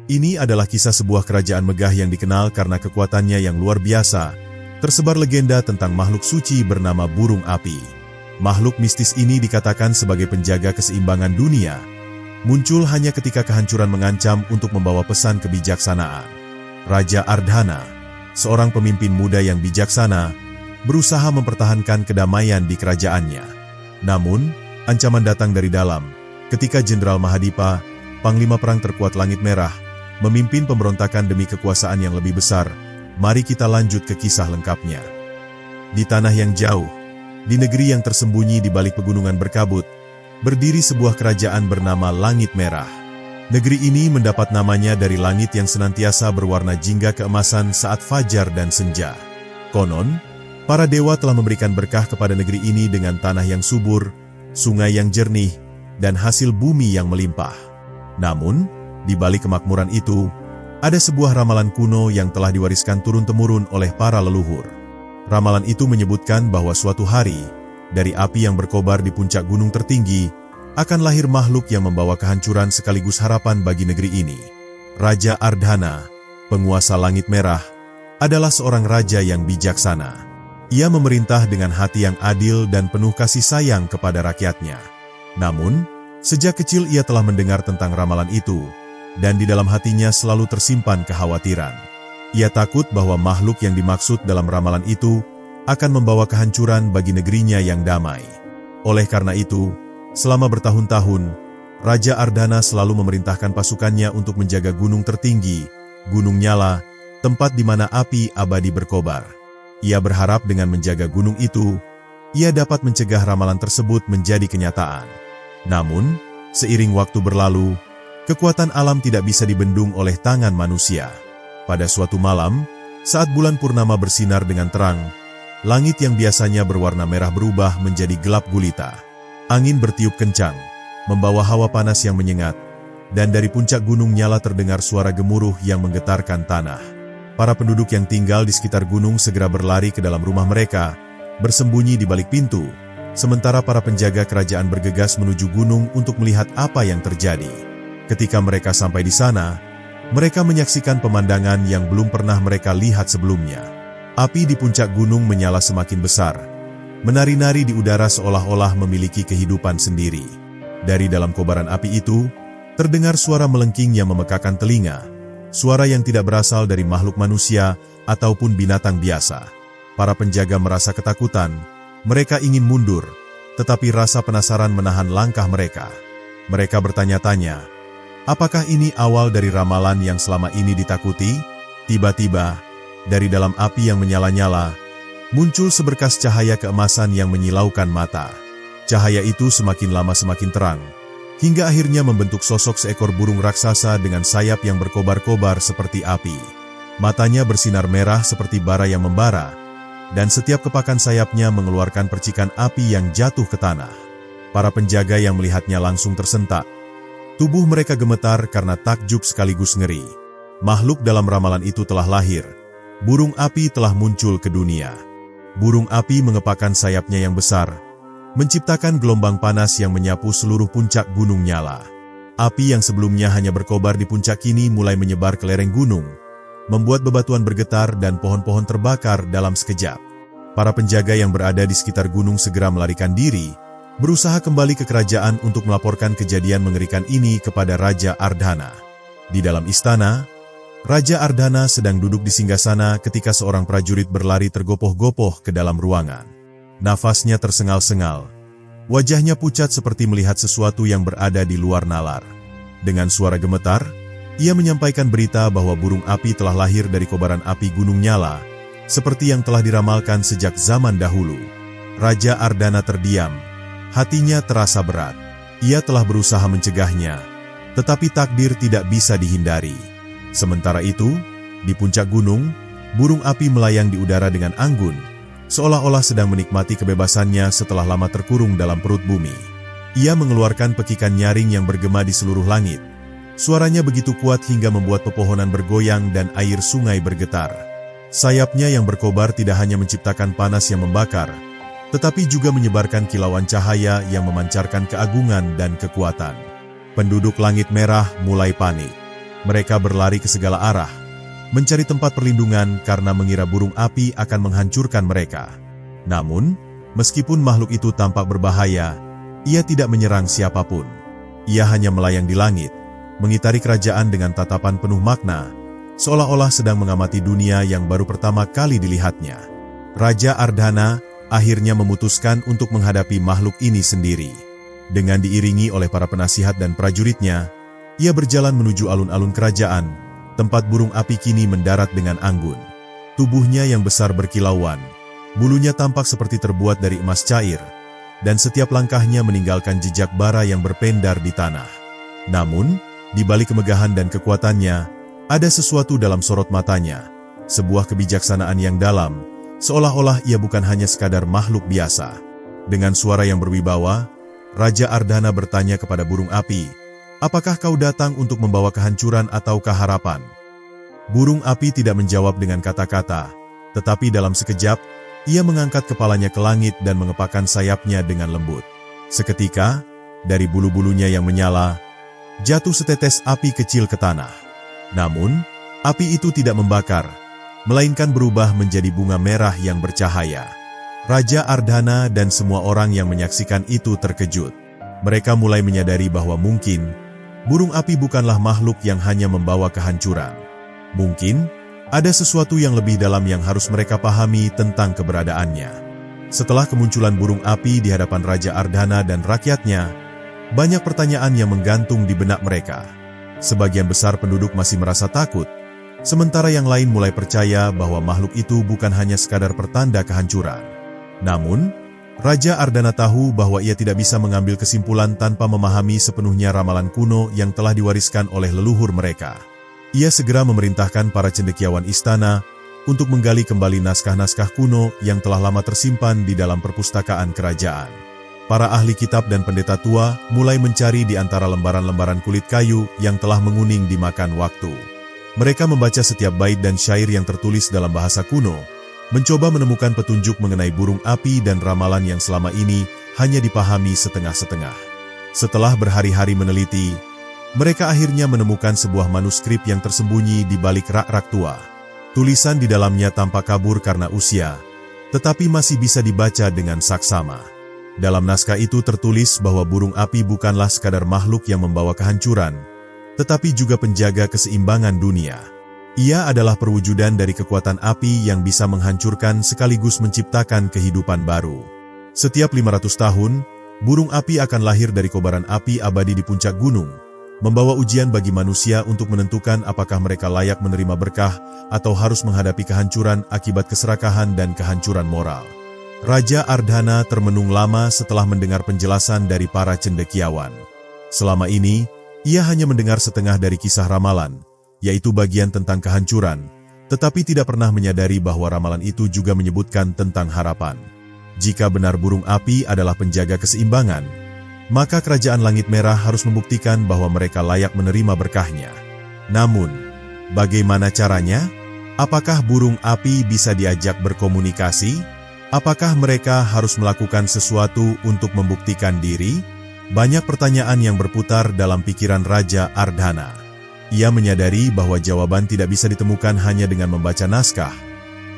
Ini adalah kisah sebuah kerajaan megah yang dikenal karena kekuatannya yang luar biasa. Tersebar legenda tentang makhluk suci bernama burung api. Makhluk mistis ini dikatakan sebagai penjaga keseimbangan dunia. Muncul hanya ketika kehancuran mengancam untuk membawa pesan kebijaksanaan. Raja Ardhana, seorang pemimpin muda yang bijaksana, berusaha mempertahankan kedamaian di kerajaannya. Namun, ancaman datang dari dalam, ketika Jenderal Mahadipa, panglima perang terkuat Langit Merah, memimpin pemberontakan demi kekuasaan yang lebih besar. Mari kita lanjut ke kisah lengkapnya. Di tanah yang jauh, di negeri yang tersembunyi di balik pegunungan berkabut, berdiri sebuah kerajaan bernama Langit Merah. Negeri ini mendapat namanya dari langit yang senantiasa berwarna jingga keemasan saat fajar dan senja. Konon, para dewa telah memberikan berkah kepada negeri ini dengan tanah yang subur, sungai yang jernih, dan hasil bumi yang melimpah. Namun, di balik kemakmuran itu, ada sebuah ramalan kuno yang telah diwariskan turun-temurun oleh para leluhur. Ramalan itu menyebutkan bahwa suatu hari, dari api yang berkobar di puncak gunung tertinggi, akan lahir makhluk yang membawa kehancuran sekaligus harapan bagi negeri ini. Raja Ardhana, penguasa Langit Merah, adalah seorang raja yang bijaksana. Ia memerintah dengan hati yang adil dan penuh kasih sayang kepada rakyatnya. Namun, sejak kecil ia telah mendengar tentang ramalan itu, dan di dalam hatinya selalu tersimpan kekhawatiran. Ia takut bahwa makhluk yang dimaksud dalam ramalan itu akan membawa kehancuran bagi negerinya yang damai. Oleh karena itu, selama bertahun-tahun, Raja Ardhana selalu memerintahkan pasukannya untuk menjaga gunung tertinggi, Gunung Nyala, tempat di mana api abadi berkobar. Ia berharap dengan menjaga gunung itu, ia dapat mencegah ramalan tersebut menjadi kenyataan. Namun, seiring waktu berlalu, kekuatan alam tidak bisa dibendung oleh tangan manusia. Pada suatu malam, saat bulan purnama bersinar dengan terang, langit yang biasanya berwarna merah berubah menjadi gelap gulita. Angin bertiup kencang, membawa hawa panas yang menyengat, dan dari puncak Gunung Nyala terdengar suara gemuruh yang menggetarkan tanah. Para penduduk yang tinggal di sekitar gunung segera berlari ke dalam rumah mereka, bersembunyi di balik pintu, sementara para penjaga kerajaan bergegas menuju gunung untuk melihat apa yang terjadi. Ketika mereka sampai di sana, mereka menyaksikan pemandangan yang belum pernah mereka lihat sebelumnya. Api di puncak gunung menyala semakin besar, menari-nari di udara seolah-olah memiliki kehidupan sendiri. Dari dalam kobaran api itu, terdengar suara melengking yang memekakan telinga, suara yang tidak berasal dari makhluk manusia ataupun binatang biasa. Para penjaga merasa ketakutan, mereka ingin mundur, tetapi rasa penasaran menahan langkah mereka. Mereka bertanya-tanya, apakah ini awal dari ramalan yang selama ini ditakuti? Tiba-tiba, dari dalam api yang menyala-nyala, muncul seberkas cahaya keemasan yang menyilaukan mata. Cahaya itu semakin lama semakin terang, hingga akhirnya membentuk sosok seekor burung raksasa dengan sayap yang berkobar-kobar seperti api. Matanya bersinar merah seperti bara yang membara, dan setiap kepakan sayapnya mengeluarkan percikan api yang jatuh ke tanah. Para penjaga yang melihatnya langsung tersentak. Tubuh mereka gemetar karena takjub sekaligus ngeri. Makhluk dalam ramalan itu telah lahir. Burung api telah muncul ke dunia. Burung api mengepakkan sayapnya yang besar, menciptakan gelombang panas yang menyapu seluruh puncak Gunung Nyala. Api yang sebelumnya hanya berkobar di puncak kini mulai menyebar ke lereng gunung, membuat bebatuan bergetar dan pohon-pohon terbakar dalam sekejap. Para penjaga yang berada di sekitar gunung segera melarikan diri, berusaha kembali ke kerajaan untuk melaporkan kejadian mengerikan ini kepada Raja Ardhana. Di dalam istana, Raja Ardhana sedang duduk di singgasana ketika seorang prajurit berlari tergopoh-gopoh ke dalam ruangan. Nafasnya tersengal-sengal. Wajahnya pucat seperti melihat sesuatu yang berada di luar nalar. Dengan suara gemetar, ia menyampaikan berita bahwa burung api telah lahir dari kobaran api Gunung Nyala, seperti yang telah diramalkan sejak zaman dahulu. Raja Ardhana terdiam. Hatinya terasa berat. Ia telah berusaha mencegahnya, tetapi takdir tidak bisa dihindari. Sementara itu, di puncak gunung, burung api melayang di udara dengan anggun, seolah-olah sedang menikmati kebebasannya setelah lama terkurung dalam perut bumi. Ia mengeluarkan pekikan nyaring yang bergema di seluruh langit. Suaranya begitu kuat hingga membuat pepohonan bergoyang dan air sungai bergetar. Sayapnya yang berkobar tidak hanya menciptakan panas yang membakar, tetapi juga menyebarkan kilauan cahaya yang memancarkan keagungan dan kekuatan. Penduduk Langit Merah mulai panik. Mereka berlari ke segala arah, mencari tempat perlindungan karena mengira burung api akan menghancurkan mereka. Namun, meskipun makhluk itu tampak berbahaya, ia tidak menyerang siapapun. Ia hanya melayang di langit, mengitari kerajaan dengan tatapan penuh makna, seolah-olah sedang mengamati dunia yang baru pertama kali dilihatnya. Raja Ardhana akhirnya memutuskan untuk menghadapi makhluk ini sendiri. Dengan diiringi oleh para penasihat dan prajuritnya, ia berjalan menuju alun-alun kerajaan, tempat burung api kini mendarat dengan anggun. Tubuhnya yang besar berkilauan, bulunya tampak seperti terbuat dari emas cair, dan setiap langkahnya meninggalkan jejak bara yang berpendar di tanah. Namun, di balik kemegahan dan kekuatannya, ada sesuatu dalam sorot matanya, sebuah kebijaksanaan yang dalam, seolah-olah ia bukan hanya sekadar makhluk biasa. Dengan suara yang berwibawa, Raja Ardhana bertanya kepada burung api, "Apakah kau datang untuk membawa kehancuran ataukah harapan?" Burung api tidak menjawab dengan kata-kata, tetapi dalam sekejap, ia mengangkat kepalanya ke langit dan mengepakkan sayapnya dengan lembut. Seketika, dari bulu-bulunya yang menyala, jatuh setetes api kecil ke tanah. Namun, api itu tidak membakar, melainkan berubah menjadi bunga merah yang bercahaya. Raja Ardhana dan semua orang yang menyaksikan itu terkejut. Mereka mulai menyadari bahwa mungkin burung api bukanlah makhluk yang hanya membawa kehancuran. Mungkin ada sesuatu yang lebih dalam yang harus mereka pahami tentang keberadaannya. Setelah kemunculan burung api di hadapan Raja Ardhana dan rakyatnya, banyak pertanyaan yang menggantung di benak mereka. Sebagian besar penduduk masih merasa takut, sementara yang lain mulai percaya bahwa makhluk itu bukan hanya sekadar pertanda kehancuran. Namun, Raja Ardhana tahu bahwa ia tidak bisa mengambil kesimpulan tanpa memahami sepenuhnya ramalan kuno yang telah diwariskan oleh leluhur mereka. Ia segera memerintahkan para cendekiawan istana untuk menggali kembali naskah-naskah kuno yang telah lama tersimpan di dalam perpustakaan kerajaan. Para ahli kitab dan pendeta tua mulai mencari di antara lembaran-lembaran kulit kayu yang telah menguning dimakan waktu. Mereka membaca setiap bait dan syair yang tertulis dalam bahasa kuno, mencoba menemukan petunjuk mengenai burung api dan ramalan yang selama ini hanya dipahami setengah-setengah. Setelah berhari-hari meneliti, mereka akhirnya menemukan sebuah manuskrip yang tersembunyi di balik rak-rak tua. Tulisan di dalamnya tampak kabur karena usia, tetapi masih bisa dibaca dengan saksama. Dalam naskah itu tertulis bahwa burung api bukanlah sekadar makhluk yang membawa kehancuran, tetapi juga penjaga keseimbangan dunia. Ia adalah perwujudan dari kekuatan api yang bisa menghancurkan sekaligus menciptakan kehidupan baru. Setiap 500 tahun, burung api akan lahir dari kobaran api abadi di puncak gunung, membawa ujian bagi manusia untuk menentukan apakah mereka layak menerima berkah atau harus menghadapi kehancuran akibat keserakahan dan kehancuran moral. Raja Ardhana termenung lama setelah mendengar penjelasan dari para cendekiawan. Selama ini, ia hanya mendengar setengah dari kisah ramalan, yaitu bagian tentang kehancuran, tetapi tidak pernah menyadari bahwa ramalan itu juga menyebutkan tentang harapan. Jika benar burung api adalah penjaga keseimbangan, maka kerajaan langit merah harus membuktikan bahwa mereka layak menerima berkahnya. Namun, bagaimana caranya? Apakah burung api bisa diajak berkomunikasi? Apakah mereka harus melakukan sesuatu untuk membuktikan diri? Banyak pertanyaan yang berputar dalam pikiran Raja Ardhana. Ia menyadari bahwa jawaban tidak bisa ditemukan hanya dengan membaca naskah,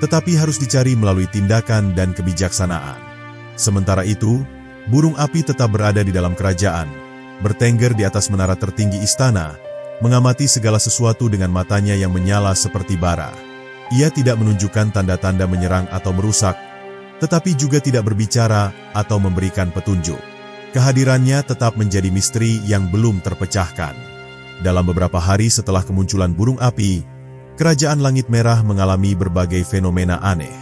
tetapi harus dicari melalui tindakan dan kebijaksanaan. Sementara itu, burung api tetap berada di dalam kerajaan, bertengger di atas menara tertinggi istana, mengamati segala sesuatu dengan matanya yang menyala seperti bara. Ia tidak menunjukkan tanda-tanda menyerang atau merusak, tetapi juga tidak berbicara atau memberikan petunjuk. Kehadirannya tetap menjadi misteri yang belum terpecahkan. Dalam beberapa hari setelah kemunculan burung api, kerajaan langit merah mengalami berbagai fenomena aneh.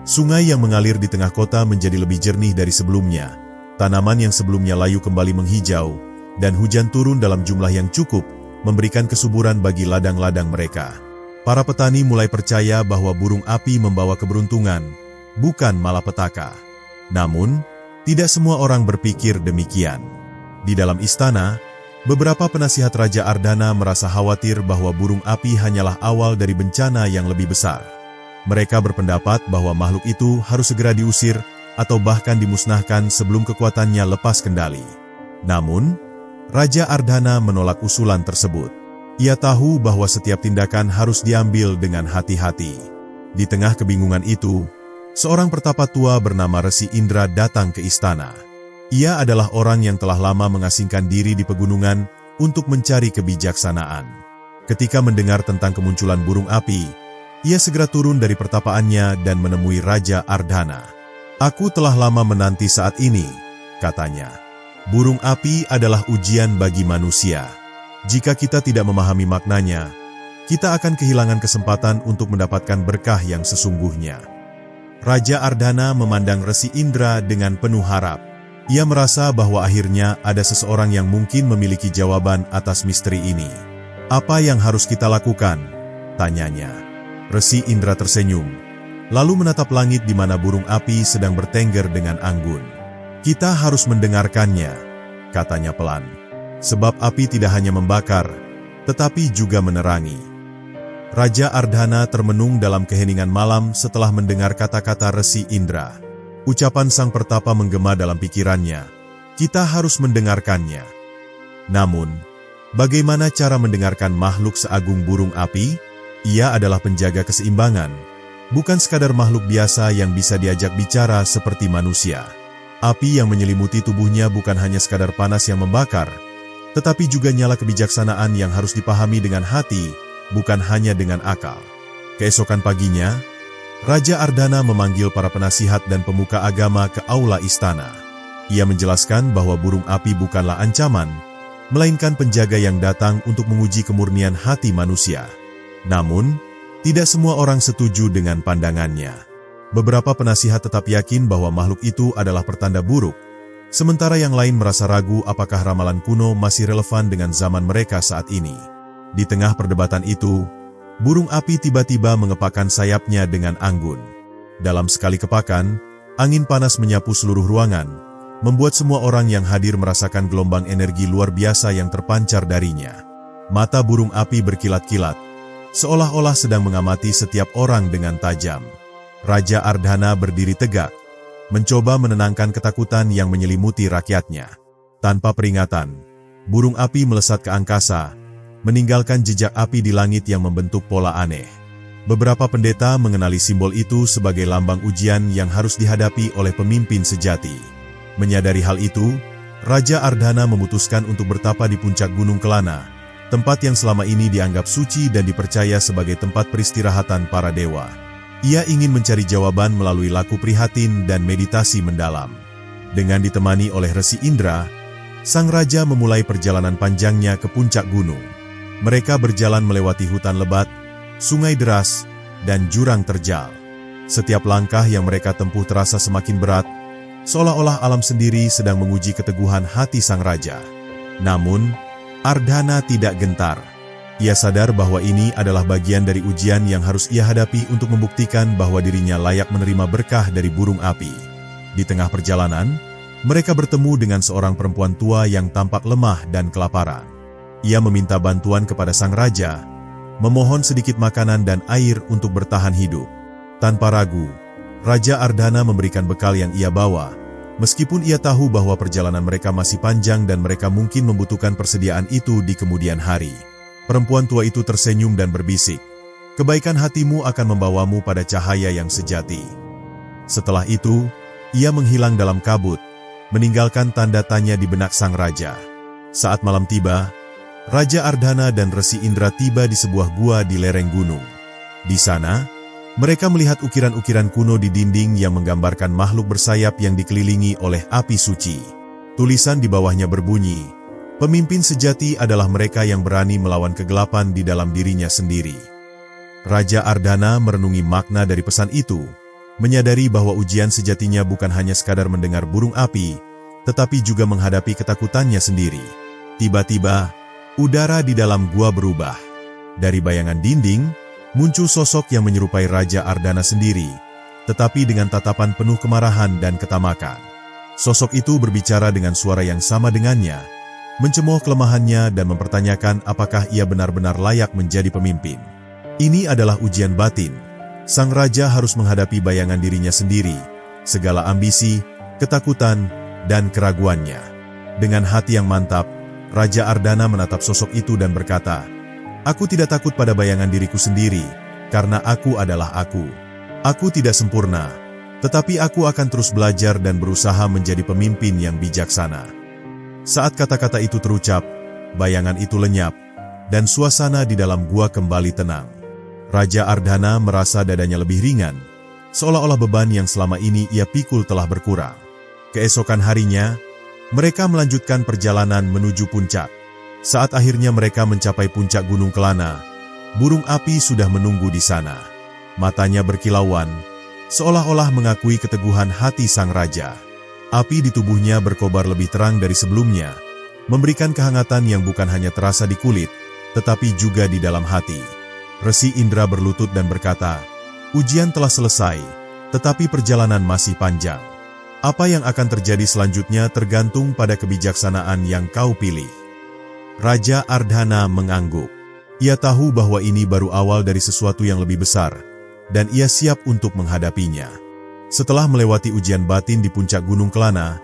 Sungai yang mengalir di tengah kota menjadi lebih jernih dari sebelumnya, tanaman yang sebelumnya layu kembali menghijau, dan hujan turun dalam jumlah yang cukup, memberikan kesuburan bagi ladang-ladang mereka. Para petani mulai percaya bahwa burung api membawa keberuntungan, bukan malapetaka. Namun, tidak semua orang berpikir demikian. Di dalam istana, beberapa penasihat Raja Ardhana merasa khawatir bahwa burung api hanyalah awal dari bencana yang lebih besar. Mereka berpendapat bahwa makhluk itu harus segera diusir atau bahkan dimusnahkan sebelum kekuatannya lepas kendali. Namun, Raja Ardhana menolak usulan tersebut. Ia tahu bahwa setiap tindakan harus diambil dengan hati-hati. Di tengah kebingungan itu, seorang pertapa tua bernama Resi Indra datang ke istana. Ia adalah orang yang telah lama mengasingkan diri di pegunungan untuk mencari kebijaksanaan. Ketika mendengar tentang kemunculan burung api, ia segera turun dari pertapaannya dan menemui Raja Ardhana. "Aku telah lama menanti saat ini," katanya. "Burung api adalah ujian bagi manusia. Jika kita tidak memahami maknanya, kita akan kehilangan kesempatan untuk mendapatkan berkah yang sesungguhnya." Raja Ardhana memandang Resi Indra dengan penuh harap. Ia merasa bahwa akhirnya ada seseorang yang mungkin memiliki jawaban atas misteri ini. "Apa yang harus kita lakukan?" tanyanya. Resi Indra tersenyum, lalu menatap langit di mana burung api sedang bertengger dengan anggun. "Kita harus mendengarkannya," katanya pelan. "Sebab api tidak hanya membakar, tetapi juga menerangi." Raja Ardhana termenung dalam keheningan malam setelah mendengar kata-kata Resi Indra. Ucapan sang pertapa menggema dalam pikirannya. Kita harus mendengarkannya. Namun, bagaimana cara mendengarkan makhluk seagung burung api? Ia adalah penjaga keseimbangan, bukan sekadar makhluk biasa yang bisa diajak bicara seperti manusia. Api yang menyelimuti tubuhnya bukan hanya sekadar panas yang membakar, tetapi juga nyala kebijaksanaan yang harus dipahami dengan hati, bukan hanya dengan akal. Keesokan paginya, Raja Ardhana memanggil para penasihat dan pemuka agama ke aula istana. Ia menjelaskan bahwa burung api bukanlah ancaman, melainkan penjaga yang datang untuk menguji kemurnian hati manusia. Namun, tidak semua orang setuju dengan pandangannya. Beberapa penasihat tetap yakin bahwa makhluk itu adalah pertanda buruk, sementara yang lain merasa ragu apakah ramalan kuno masih relevan dengan zaman mereka saat ini. Di tengah perdebatan itu, burung api tiba-tiba mengepakkan sayapnya dengan anggun. Dalam sekali kepakan, angin panas menyapu seluruh ruangan, membuat semua orang yang hadir merasakan gelombang energi luar biasa yang terpancar darinya. Mata burung api berkilat-kilat, seolah-olah sedang mengamati setiap orang dengan tajam. Raja Ardhana berdiri tegak, mencoba menenangkan ketakutan yang menyelimuti rakyatnya. Tanpa peringatan, burung api melesat ke angkasa, meninggalkan jejak api di langit yang membentuk pola aneh. Beberapa pendeta mengenali simbol itu sebagai lambang ujian yang harus dihadapi oleh pemimpin sejati. Menyadari hal itu, Raja Ardhana memutuskan untuk bertapa di puncak Gunung Kelana, tempat yang selama ini dianggap suci dan dipercaya sebagai tempat peristirahatan para dewa. Ia ingin mencari jawaban melalui laku prihatin dan meditasi mendalam. Dengan ditemani oleh Resi Indra, sang raja memulai perjalanan panjangnya ke puncak gunung. Mereka berjalan melewati hutan lebat, sungai deras, dan jurang terjal. Setiap langkah yang mereka tempuh terasa semakin berat, seolah-olah alam sendiri sedang menguji keteguhan hati sang raja. Namun, Ardhana tidak gentar. Ia sadar bahwa ini adalah bagian dari ujian yang harus ia hadapi untuk membuktikan bahwa dirinya layak menerima berkah dari burung api. Di tengah perjalanan, mereka bertemu dengan seorang perempuan tua yang tampak lemah dan kelaparan. Ia meminta bantuan kepada sang raja, memohon sedikit makanan dan air untuk bertahan hidup. Tanpa ragu, Raja Ardhana memberikan bekal yang ia bawa, meskipun ia tahu bahwa perjalanan mereka masih panjang dan mereka mungkin membutuhkan persediaan itu di kemudian hari. Perempuan tua itu tersenyum dan berbisik, "Kebaikan hatimu akan membawamu pada cahaya yang sejati." Setelah itu, ia menghilang dalam kabut, meninggalkan tanda tanya di benak sang raja. Saat malam tiba, Raja Ardhana dan Resi Indra tiba di sebuah gua di lereng gunung. Di sana, mereka melihat ukiran-ukiran kuno di dinding yang menggambarkan makhluk bersayap yang dikelilingi oleh api suci. Tulisan di bawahnya berbunyi, "Pemimpin sejati adalah mereka yang berani melawan kegelapan di dalam dirinya sendiri." Raja Ardhana merenungi makna dari pesan itu, menyadari bahwa ujian sejatinya bukan hanya sekadar mendengar burung api, tetapi juga menghadapi ketakutannya sendiri. Tiba-tiba, udara di dalam gua berubah. Dari bayangan dinding, muncul sosok yang menyerupai Raja Ardhana sendiri, tetapi dengan tatapan penuh kemarahan dan ketamakan. Sosok itu berbicara dengan suara yang sama dengannya, mencemooh kelemahannya dan mempertanyakan apakah ia benar-benar layak menjadi pemimpin. Ini adalah ujian batin. Sang raja harus menghadapi bayangan dirinya sendiri, segala ambisi, ketakutan, dan keraguannya. Dengan hati yang mantap, Raja Ardhana menatap sosok itu dan berkata, Aku tidak takut pada bayangan diriku sendiri, karena aku adalah aku. Aku tidak sempurna, tetapi aku akan terus belajar dan berusaha menjadi pemimpin yang bijaksana. Saat kata-kata itu terucap, bayangan itu lenyap, dan suasana di dalam gua kembali tenang. Raja Ardhana merasa dadanya lebih ringan, seolah-olah beban yang selama ini ia pikul telah berkurang. Keesokan harinya, mereka melanjutkan perjalanan menuju puncak. Saat akhirnya mereka mencapai puncak Gunung Kelana, burung api sudah menunggu di sana. Matanya berkilauan, seolah-olah mengakui keteguhan hati sang raja. Api di tubuhnya berkobar lebih terang dari sebelumnya, memberikan kehangatan yang bukan hanya terasa di kulit, tetapi juga di dalam hati. Resi Indra berlutut dan berkata, "Ujian telah selesai, tetapi perjalanan masih panjang. Apa yang akan terjadi selanjutnya tergantung pada kebijaksanaan yang kau pilih." Raja Ardhana mengangguk. Ia tahu bahwa ini baru awal dari sesuatu yang lebih besar, dan ia siap untuk menghadapinya. Setelah melewati ujian batin di puncak Gunung Kelana,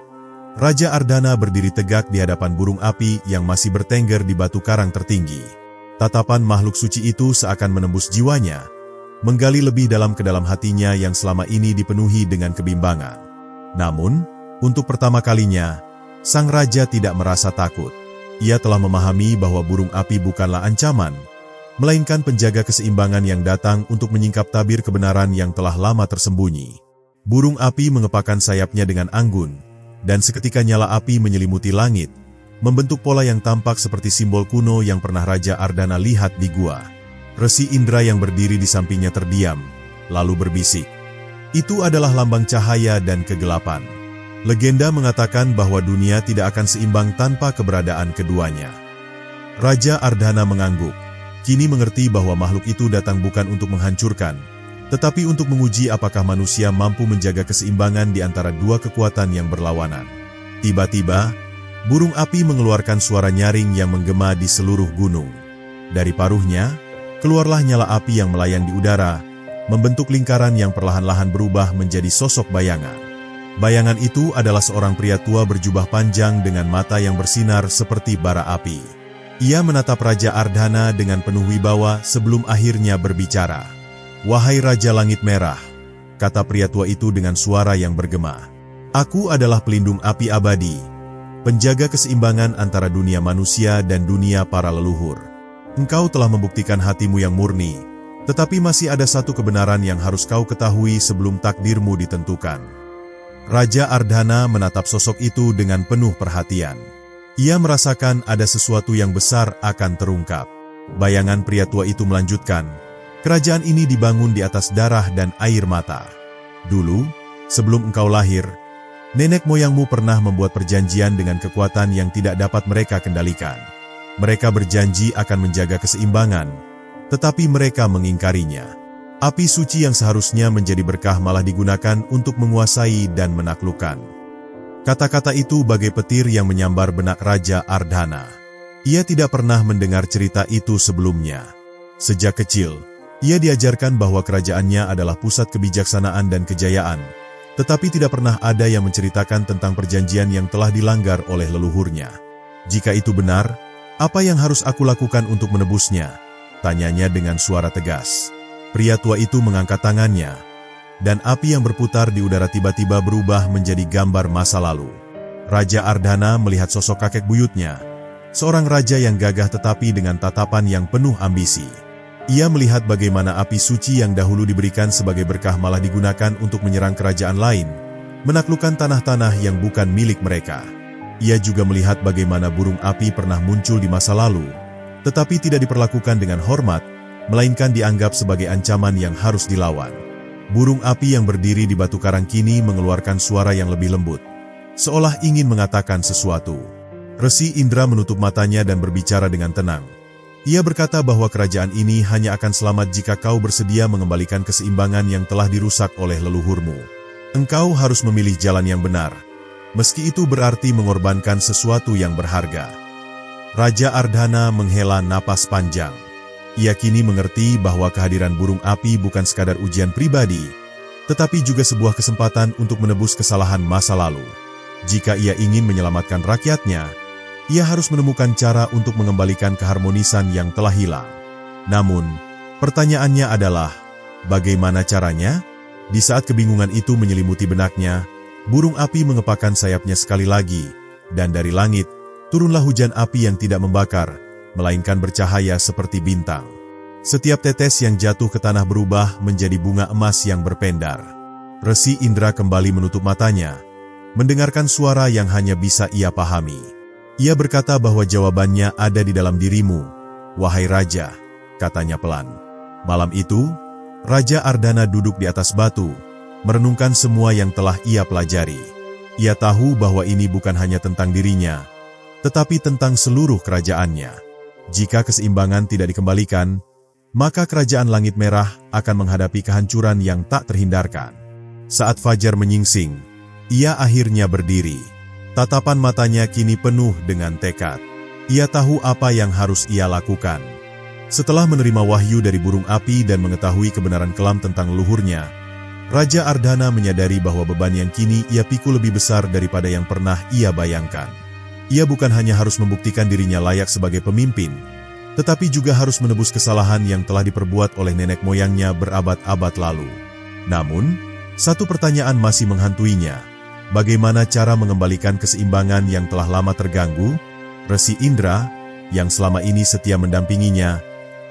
Raja Ardhana berdiri tegak di hadapan burung api yang masih bertengger di batu karang tertinggi. Tatapan makhluk suci itu seakan menembus jiwanya, menggali lebih dalam ke dalam hatinya yang selama ini dipenuhi dengan kebimbangan. Namun, untuk pertama kalinya, sang raja tidak merasa takut. Ia telah memahami bahwa burung api bukanlah ancaman, melainkan penjaga keseimbangan yang datang untuk menyingkap tabir kebenaran yang telah lama tersembunyi. Burung api mengepakkan sayapnya dengan anggun, dan seketika nyala api menyelimuti langit, membentuk pola yang tampak seperti simbol kuno yang pernah Raja Ardhana lihat di gua. Resi Indra yang berdiri di sampingnya terdiam, lalu berbisik, "Itu adalah lambang cahaya dan kegelapan. Legenda mengatakan bahwa dunia tidak akan seimbang tanpa keberadaan keduanya." Raja Ardhana mengangguk. Kini mengerti bahwa makhluk itu datang bukan untuk menghancurkan, tetapi untuk menguji apakah manusia mampu menjaga keseimbangan di antara dua kekuatan yang berlawanan. Tiba-tiba, burung api mengeluarkan suara nyaring yang menggema di seluruh gunung. Dari paruhnya, keluarlah nyala api yang melayang di udara, membentuk lingkaran yang perlahan-lahan berubah menjadi sosok bayangan. Bayangan itu adalah seorang pria tua berjubah panjang dengan mata yang bersinar seperti bara api. Ia menatap Raja Ardhana dengan penuh wibawa sebelum akhirnya berbicara. "Wahai Raja Langit Merah," kata pria tua itu dengan suara yang bergema. "Aku adalah pelindung api abadi, penjaga keseimbangan antara dunia manusia dan dunia para leluhur. Engkau telah membuktikan hatimu yang murni, tetapi masih ada satu kebenaran yang harus kau ketahui sebelum takdirmu ditentukan." Raja Ardhana menatap sosok itu dengan penuh perhatian. Ia merasakan ada sesuatu yang besar akan terungkap. Bayangan pria tua itu melanjutkan, "Kerajaan ini dibangun di atas darah dan air mata. Dulu, sebelum engkau lahir, nenek moyangmu pernah membuat perjanjian dengan kekuatan yang tidak dapat mereka kendalikan. Mereka berjanji akan menjaga keseimbangan, tetapi mereka mengingkarinya. Api suci yang seharusnya menjadi berkah malah digunakan untuk menguasai dan menaklukkan." Kata-kata itu bagai petir yang menyambar benak Raja Ardhana. Ia tidak pernah mendengar cerita itu sebelumnya. Sejak kecil, ia diajarkan bahwa kerajaannya adalah pusat kebijaksanaan dan kejayaan, tetapi tidak pernah ada yang menceritakan tentang perjanjian yang telah dilanggar oleh leluhurnya. "Jika itu benar, apa yang harus aku lakukan untuk menebusnya?" tanyanya dengan suara tegas. Pria tua itu mengangkat tangannya, dan api yang berputar di udara tiba-tiba berubah menjadi gambar masa lalu. Raja Ardhana melihat sosok kakek buyutnya, seorang raja yang gagah tetapi dengan tatapan yang penuh ambisi. Ia melihat bagaimana api suci yang dahulu diberikan sebagai berkah malah digunakan untuk menyerang kerajaan lain, menaklukkan tanah-tanah yang bukan milik mereka. Ia juga melihat bagaimana burung api pernah muncul di masa lalu, tetapi tidak diperlakukan dengan hormat, melainkan dianggap sebagai ancaman yang harus dilawan. Burung api yang berdiri di batu karang kini mengeluarkan suara yang lebih lembut, seolah ingin mengatakan sesuatu. Resi Indra menutup matanya dan berbicara dengan tenang. Ia berkata bahwa kerajaan ini hanya akan selamat jika kau bersedia mengembalikan keseimbangan yang telah dirusak oleh leluhurmu. Engkau harus memilih jalan yang benar, meski itu berarti mengorbankan sesuatu yang berharga. Raja Ardhana menghela napas panjang. Ia kini mengerti bahwa kehadiran burung api bukan sekadar ujian pribadi, tetapi juga sebuah kesempatan untuk menebus kesalahan masa lalu. Jika ia ingin menyelamatkan rakyatnya, ia harus menemukan cara untuk mengembalikan keharmonisan yang telah hilang. Namun, pertanyaannya adalah, bagaimana caranya? Di saat kebingungan itu menyelimuti benaknya, burung api mengepakkan sayapnya sekali lagi, dan dari langit, turunlah hujan api yang tidak membakar, melainkan bercahaya seperti bintang. Setiap tetes yang jatuh ke tanah berubah menjadi bunga emas yang berpendar. Resi Indra kembali menutup matanya, mendengarkan suara yang hanya bisa ia pahami. Ia berkata bahwa jawabannya ada di dalam dirimu, wahai raja, katanya pelan. Malam itu, Raja Ardhana duduk di atas batu, merenungkan semua yang telah ia pelajari. Ia tahu bahwa ini bukan hanya tentang dirinya, tetapi tentang seluruh kerajaannya. Jika keseimbangan tidak dikembalikan, maka kerajaan langit merah akan menghadapi kehancuran yang tak terhindarkan. Saat fajar menyingsing, ia akhirnya berdiri. Tatapan matanya kini penuh dengan tekad. Ia tahu apa yang harus ia lakukan. Setelah menerima wahyu dari burung api dan mengetahui kebenaran kelam tentang leluhurnya, Raja Ardhana menyadari bahwa beban yang kini ia pikul lebih besar daripada yang pernah ia bayangkan. Ia bukan hanya harus membuktikan dirinya layak sebagai pemimpin, tetapi juga harus menebus kesalahan yang telah diperbuat oleh nenek moyangnya berabad-abad lalu. Namun, satu pertanyaan masih menghantuinya. Bagaimana cara mengembalikan keseimbangan yang telah lama terganggu? Resi Indra, yang selama ini setia mendampinginya,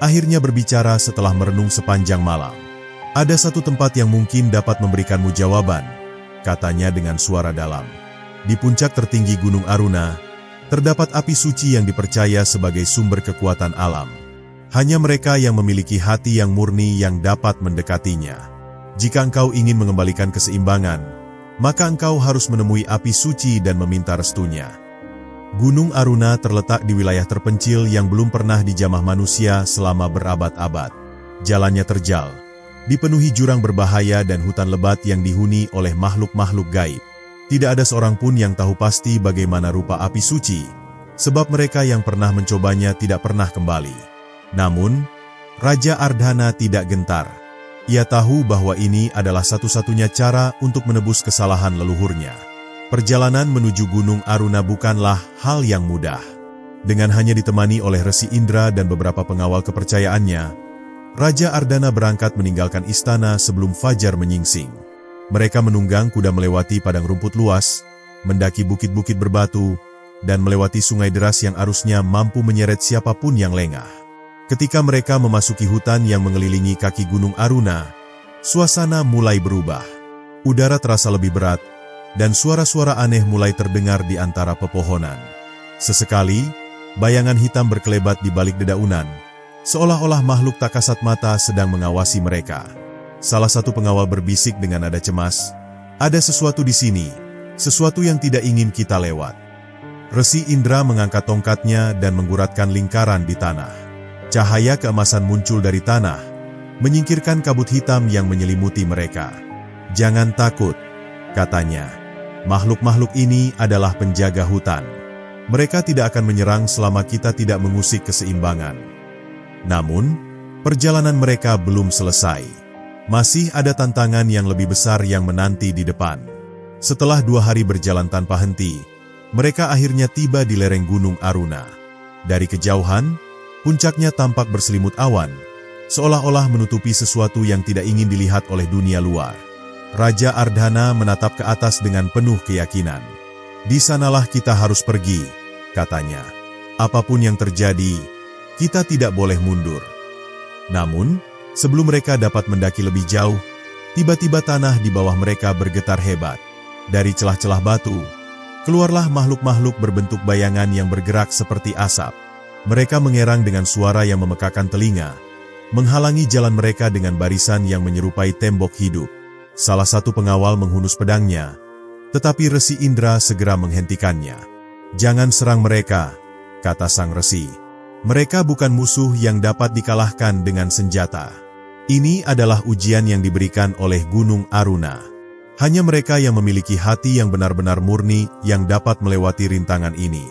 akhirnya berbicara setelah merenung sepanjang malam. Ada satu tempat yang mungkin dapat memberikanmu jawaban, katanya dengan suara dalam. Di puncak tertinggi Gunung Aruna, terdapat api suci yang dipercaya sebagai sumber kekuatan alam. Hanya mereka yang memiliki hati yang murni yang dapat mendekatinya. Jika engkau ingin mengembalikan keseimbangan, maka engkau harus menemui api suci dan meminta restunya. Gunung Aruna terletak di wilayah terpencil yang belum pernah dijamah manusia selama berabad-abad. Jalannya terjal, dipenuhi jurang berbahaya dan hutan lebat yang dihuni oleh makhluk-makhluk gaib. Tidak ada seorang pun yang tahu pasti bagaimana rupa api suci, sebab mereka yang pernah mencobanya tidak pernah kembali. Namun, Raja Ardhana tidak gentar. Ia tahu bahwa ini adalah satu-satunya cara untuk menebus kesalahan leluhurnya. Perjalanan menuju Gunung Aruna bukanlah hal yang mudah. Dengan hanya ditemani oleh Resi Indra dan beberapa pengawal kepercayaannya, Raja Ardhana berangkat meninggalkan istana sebelum fajar menyingsing. Mereka menunggang kuda melewati padang rumput luas, mendaki bukit-bukit berbatu, dan melewati sungai deras yang arusnya mampu menyeret siapapun yang lengah. Ketika mereka memasuki hutan yang mengelilingi kaki Gunung Aruna, suasana mulai berubah. Udara terasa lebih berat, dan suara-suara aneh mulai terdengar di antara pepohonan. Sesekali, bayangan hitam berkelebat di balik dedaunan, seolah-olah makhluk tak kasat mata sedang mengawasi mereka. Salah satu pengawal berbisik dengan nada cemas, "Ada sesuatu di sini, sesuatu yang tidak ingin kita lewat." Resi Indra mengangkat tongkatnya dan mengguratkan lingkaran di tanah. Cahaya keemasan muncul dari tanah, menyingkirkan kabut hitam yang menyelimuti mereka. "Jangan takut," katanya. "Makhluk-makhluk ini adalah penjaga hutan. Mereka tidak akan menyerang selama kita tidak mengusik keseimbangan." Namun, perjalanan mereka belum selesai. Masih ada tantangan yang lebih besar yang menanti di depan. Setelah 2 hari berjalan tanpa henti, mereka akhirnya tiba di lereng Gunung Aruna. Dari kejauhan, puncaknya tampak berselimut awan, seolah-olah menutupi sesuatu yang tidak ingin dilihat oleh dunia luar. Raja Ardhana menatap ke atas dengan penuh keyakinan. "Di sanalah kita harus pergi," katanya. "Apapun yang terjadi, kita tidak boleh mundur." Namun, sebelum mereka dapat mendaki lebih jauh, tiba-tiba tanah di bawah mereka bergetar hebat. Dari celah-celah batu, keluarlah makhluk-makhluk berbentuk bayangan yang bergerak seperti asap. Mereka mengerang dengan suara yang memekakan telinga, menghalangi jalan mereka dengan barisan yang menyerupai tembok hidup. Salah satu pengawal menghunus pedangnya, tetapi Resi Indra segera menghentikannya. "Jangan serang mereka," kata sang resi. "Mereka bukan musuh yang dapat dikalahkan dengan senjata. Ini adalah ujian yang diberikan oleh Gunung Aruna. Hanya mereka yang memiliki hati yang benar-benar murni yang dapat melewati rintangan ini."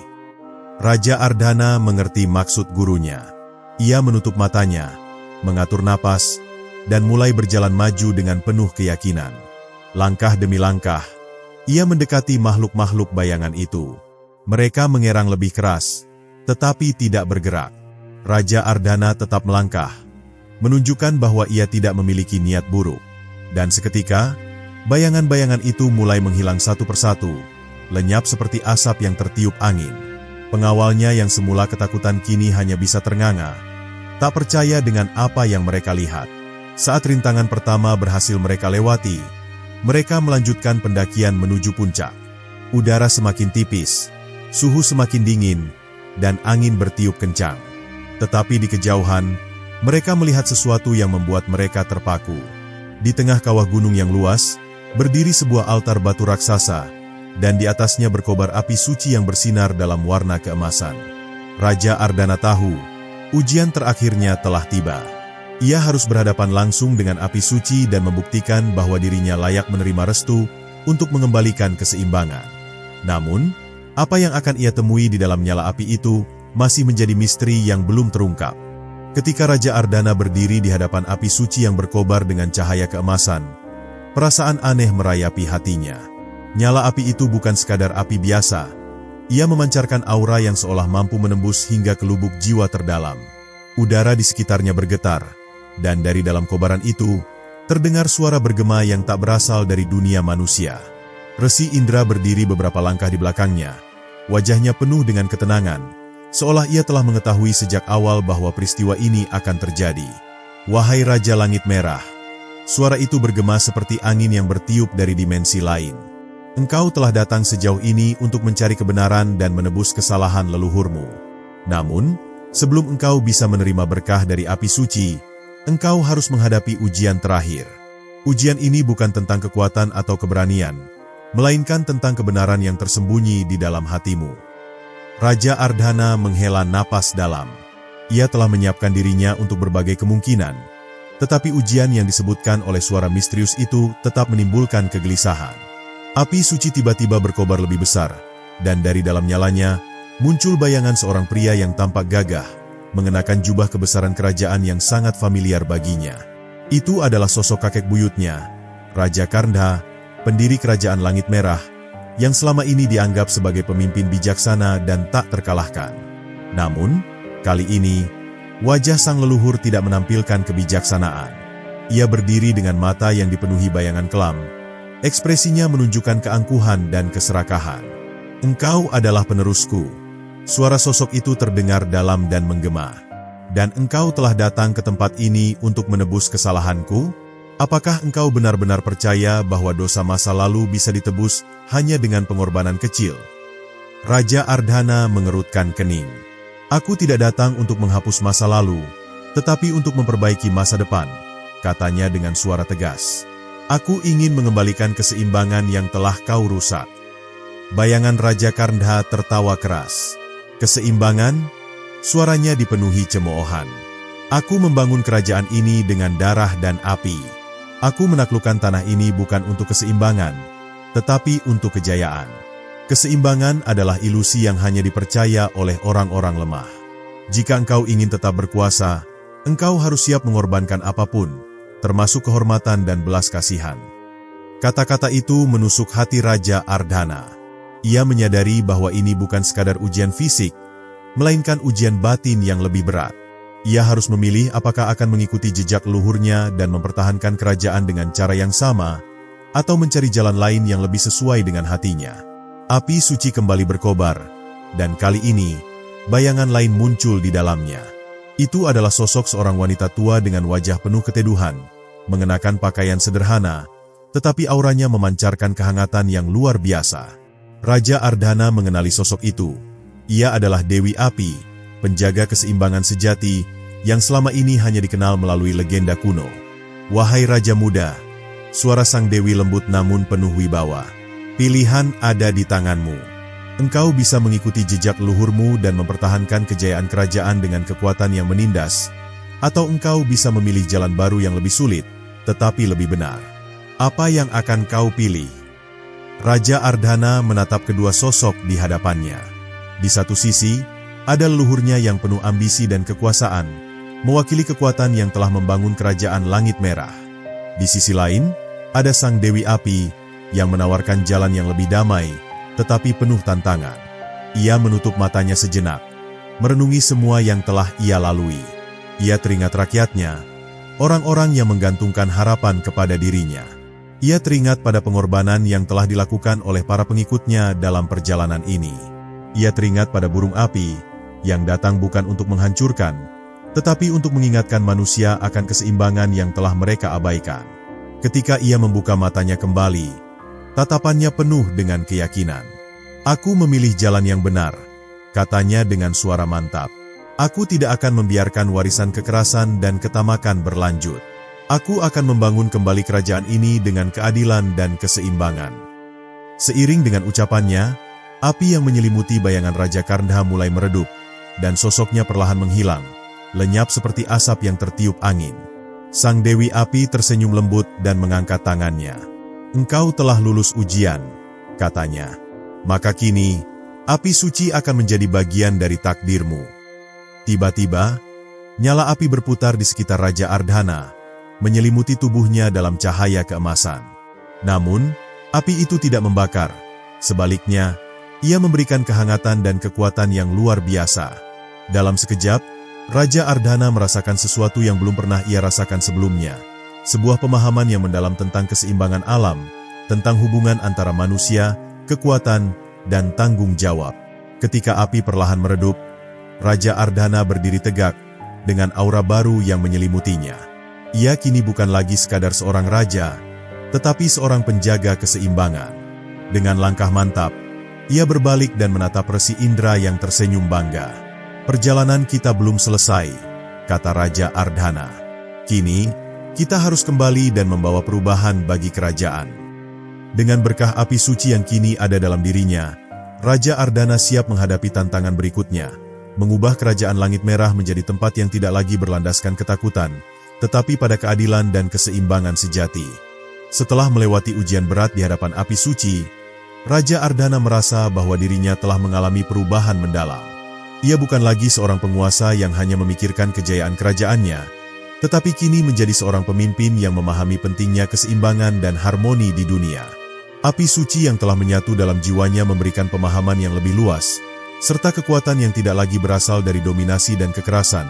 Raja Ardhana mengerti maksud gurunya. Ia menutup matanya, mengatur napas, dan mulai berjalan maju dengan penuh keyakinan. Langkah demi langkah, ia mendekati makhluk-makhluk bayangan itu. Mereka mengerang lebih keras, tetapi tidak bergerak. Raja Ardhana tetap melangkah, menunjukkan bahwa ia tidak memiliki niat buruk. Dan seketika, bayangan-bayangan itu mulai menghilang satu persatu, lenyap seperti asap yang tertiup angin. Pengawalnya yang semula ketakutan kini hanya bisa ternganga, tak percaya dengan apa yang mereka lihat. Saat rintangan pertama berhasil mereka lewati, mereka melanjutkan pendakian menuju puncak. Udara semakin tipis, suhu semakin dingin, dan angin bertiup kencang. Tetapi di kejauhan, mereka melihat sesuatu yang membuat mereka terpaku. Di tengah kawah gunung yang luas, berdiri sebuah altar batu raksasa, dan di atasnya berkobar api suci yang bersinar dalam warna keemasan. Raja Ardhana tahu, ujian terakhirnya telah tiba. Ia harus berhadapan langsung dengan api suci dan membuktikan bahwa dirinya layak menerima restu untuk mengembalikan keseimbangan. Namun, apa yang akan ia temui di dalam nyala api itu masih menjadi misteri yang belum terungkap. Ketika Raja Ardhana berdiri di hadapan api suci yang berkobar dengan cahaya keemasan, perasaan aneh merayapi hatinya. Nyala api itu bukan sekadar api biasa. Ia memancarkan aura yang seolah mampu menembus hingga ke lubuk jiwa terdalam. Udara di sekitarnya bergetar, dan dari dalam kobaran itu, terdengar suara bergema yang tak berasal dari dunia manusia. Resi Indra berdiri beberapa langkah di belakangnya. Wajahnya penuh dengan ketenangan, seolah ia telah mengetahui sejak awal bahwa peristiwa ini akan terjadi. "Wahai Raja Langit Merah," suara itu bergema seperti angin yang bertiup dari dimensi lain. "Engkau telah datang sejauh ini untuk mencari kebenaran dan menebus kesalahan leluhurmu. Namun, sebelum engkau bisa menerima berkah dari api suci, engkau harus menghadapi ujian terakhir. Ujian ini bukan tentang kekuatan atau keberanian, melainkan tentang kebenaran yang tersembunyi di dalam hatimu." Raja Ardhana menghela napas dalam. Ia telah menyiapkan dirinya untuk berbagai kemungkinan, tetapi ujian yang disebutkan oleh suara misterius itu tetap menimbulkan kegelisahan. Api suci tiba-tiba berkobar lebih besar, dan dari dalam nyalanya, muncul bayangan seorang pria yang tampak gagah, mengenakan jubah kebesaran kerajaan yang sangat familiar baginya. Itu adalah sosok kakek buyutnya, Raja Karndha, pendiri Kerajaan Langit Merah, yang selama ini dianggap sebagai pemimpin bijaksana dan tak terkalahkan. Namun, kali ini, wajah sang leluhur tidak menampilkan kebijaksanaan. Ia berdiri dengan mata yang dipenuhi bayangan kelam. Ekspresinya menunjukkan keangkuhan dan keserakahan. "Engkau adalah penerusku." Suara sosok itu terdengar dalam dan menggema. "Dan engkau telah datang ke tempat ini untuk menebus kesalahanku? Apakah engkau benar-benar percaya bahwa dosa masa lalu bisa ditebus hanya dengan pengorbanan kecil?" Raja Ardhana mengerutkan kening. "Aku tidak datang untuk menghapus masa lalu, tetapi untuk memperbaiki masa depan," katanya dengan suara tegas. "Aku ingin mengembalikan keseimbangan yang telah kau rusak." Bayangan Raja Karndha tertawa keras. "Keseimbangan?" Suaranya dipenuhi cemoohan. "Aku membangun kerajaan ini dengan darah dan api. Aku menaklukkan tanah ini bukan untuk keseimbangan, tetapi untuk kejayaan. Keseimbangan adalah ilusi yang hanya dipercaya oleh orang-orang lemah. Jika engkau ingin tetap berkuasa, engkau harus siap mengorbankan apapun, termasuk kehormatan dan belas kasihan." Kata-kata itu menusuk hati Raja Ardhana. Ia menyadari bahwa ini bukan sekadar ujian fisik, melainkan ujian batin yang lebih berat. Ia harus memilih apakah akan mengikuti jejak leluhurnya dan mempertahankan kerajaan dengan cara yang sama, atau mencari jalan lain yang lebih sesuai dengan hatinya. Api suci kembali berkobar, dan kali ini, bayangan lain muncul di dalamnya. Itu adalah sosok seorang wanita tua dengan wajah penuh keteduhan, mengenakan pakaian sederhana, tetapi auranya memancarkan kehangatan yang luar biasa. Raja Ardhana mengenali sosok itu. Ia adalah Dewi Api, penjaga keseimbangan sejati yang selama ini hanya dikenal melalui legenda kuno. "Wahai Raja Muda," suara sang dewi lembut namun penuh wibawa. "Pilihan ada di tanganmu. Engkau bisa mengikuti jejak leluhurmu dan mempertahankan kejayaan kerajaan dengan kekuatan yang menindas, atau engkau bisa memilih jalan baru yang lebih sulit, tetapi lebih benar. Apa yang akan kau pilih?" Raja Ardhana menatap kedua sosok di hadapannya. Di satu sisi, ada leluhurnya yang penuh ambisi dan kekuasaan, mewakili kekuatan yang telah membangun Kerajaan Langit Merah. Di sisi lain, ada sang Dewi Api yang menawarkan jalan yang lebih damai, tetapi penuh tantangan. Ia menutup matanya sejenak, merenungi semua yang telah ia lalui. Ia teringat rakyatnya, orang-orang yang menggantungkan harapan kepada dirinya. Ia teringat pada pengorbanan yang telah dilakukan oleh para pengikutnya dalam perjalanan ini. Ia teringat pada burung api, yang datang bukan untuk menghancurkan, tetapi untuk mengingatkan manusia akan keseimbangan yang telah mereka abaikan. Ketika ia membuka matanya kembali, tatapannya penuh dengan keyakinan. "Aku memilih jalan yang benar," katanya dengan suara mantap. "Aku tidak akan membiarkan warisan kekerasan dan ketamakan berlanjut. Aku akan membangun kembali kerajaan ini dengan keadilan dan keseimbangan." Seiring dengan ucapannya, api yang menyelimuti bayangan Raja Karndha mulai meredup, dan sosoknya perlahan menghilang, lenyap seperti asap yang tertiup angin. Sang Dewi Api tersenyum lembut dan mengangkat tangannya. "Engkau telah lulus ujian," katanya. "Maka kini, api suci akan menjadi bagian dari takdirmu." Tiba-tiba, nyala api berputar di sekitar Raja Ardhana, menyelimuti tubuhnya dalam cahaya keemasan. Namun, api itu tidak membakar. Sebaliknya, ia memberikan kehangatan dan kekuatan yang luar biasa. Dalam sekejap, Raja Ardhana merasakan sesuatu yang belum pernah ia rasakan sebelumnya. Sebuah pemahaman yang mendalam tentang keseimbangan alam, tentang hubungan antara manusia, kekuatan, dan tanggung jawab. Ketika api perlahan meredup, Raja Ardhana berdiri tegak, dengan aura baru yang menyelimutinya. Ia kini bukan lagi sekadar seorang raja, tetapi seorang penjaga keseimbangan. Dengan langkah mantap, ia berbalik dan menatap Resi Indra yang tersenyum bangga. "Perjalanan kita belum selesai," kata Raja Ardhana. "Kini, kita harus kembali dan membawa perubahan bagi kerajaan." Dengan berkah api suci yang kini ada dalam dirinya, Raja Ardhana siap menghadapi tantangan berikutnya, mengubah kerajaan Langit Merah menjadi tempat yang tidak lagi berlandaskan ketakutan, tetapi pada keadilan dan keseimbangan sejati. Setelah melewati ujian berat di hadapan api suci, Raja Ardhana merasa bahwa dirinya telah mengalami perubahan mendalam. Ia bukan lagi seorang penguasa yang hanya memikirkan kejayaan kerajaannya, tetapi kini menjadi seorang pemimpin yang memahami pentingnya keseimbangan dan harmoni di dunia. Api suci yang telah menyatu dalam jiwanya memberikan pemahaman yang lebih luas, serta kekuatan yang tidak lagi berasal dari dominasi dan kekerasan,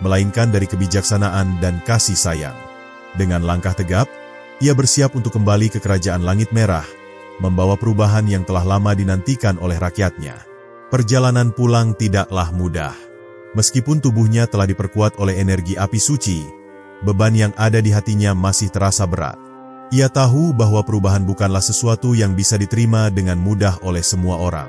melainkan dari kebijaksanaan dan kasih sayang. Dengan langkah tegap, ia bersiap untuk kembali ke Kerajaan Langit Merah, membawa perubahan yang telah lama dinantikan oleh rakyatnya. Perjalanan pulang tidaklah mudah. Meskipun tubuhnya telah diperkuat oleh energi api suci, beban yang ada di hatinya masih terasa berat. Ia tahu bahwa perubahan bukanlah sesuatu yang bisa diterima dengan mudah oleh semua orang.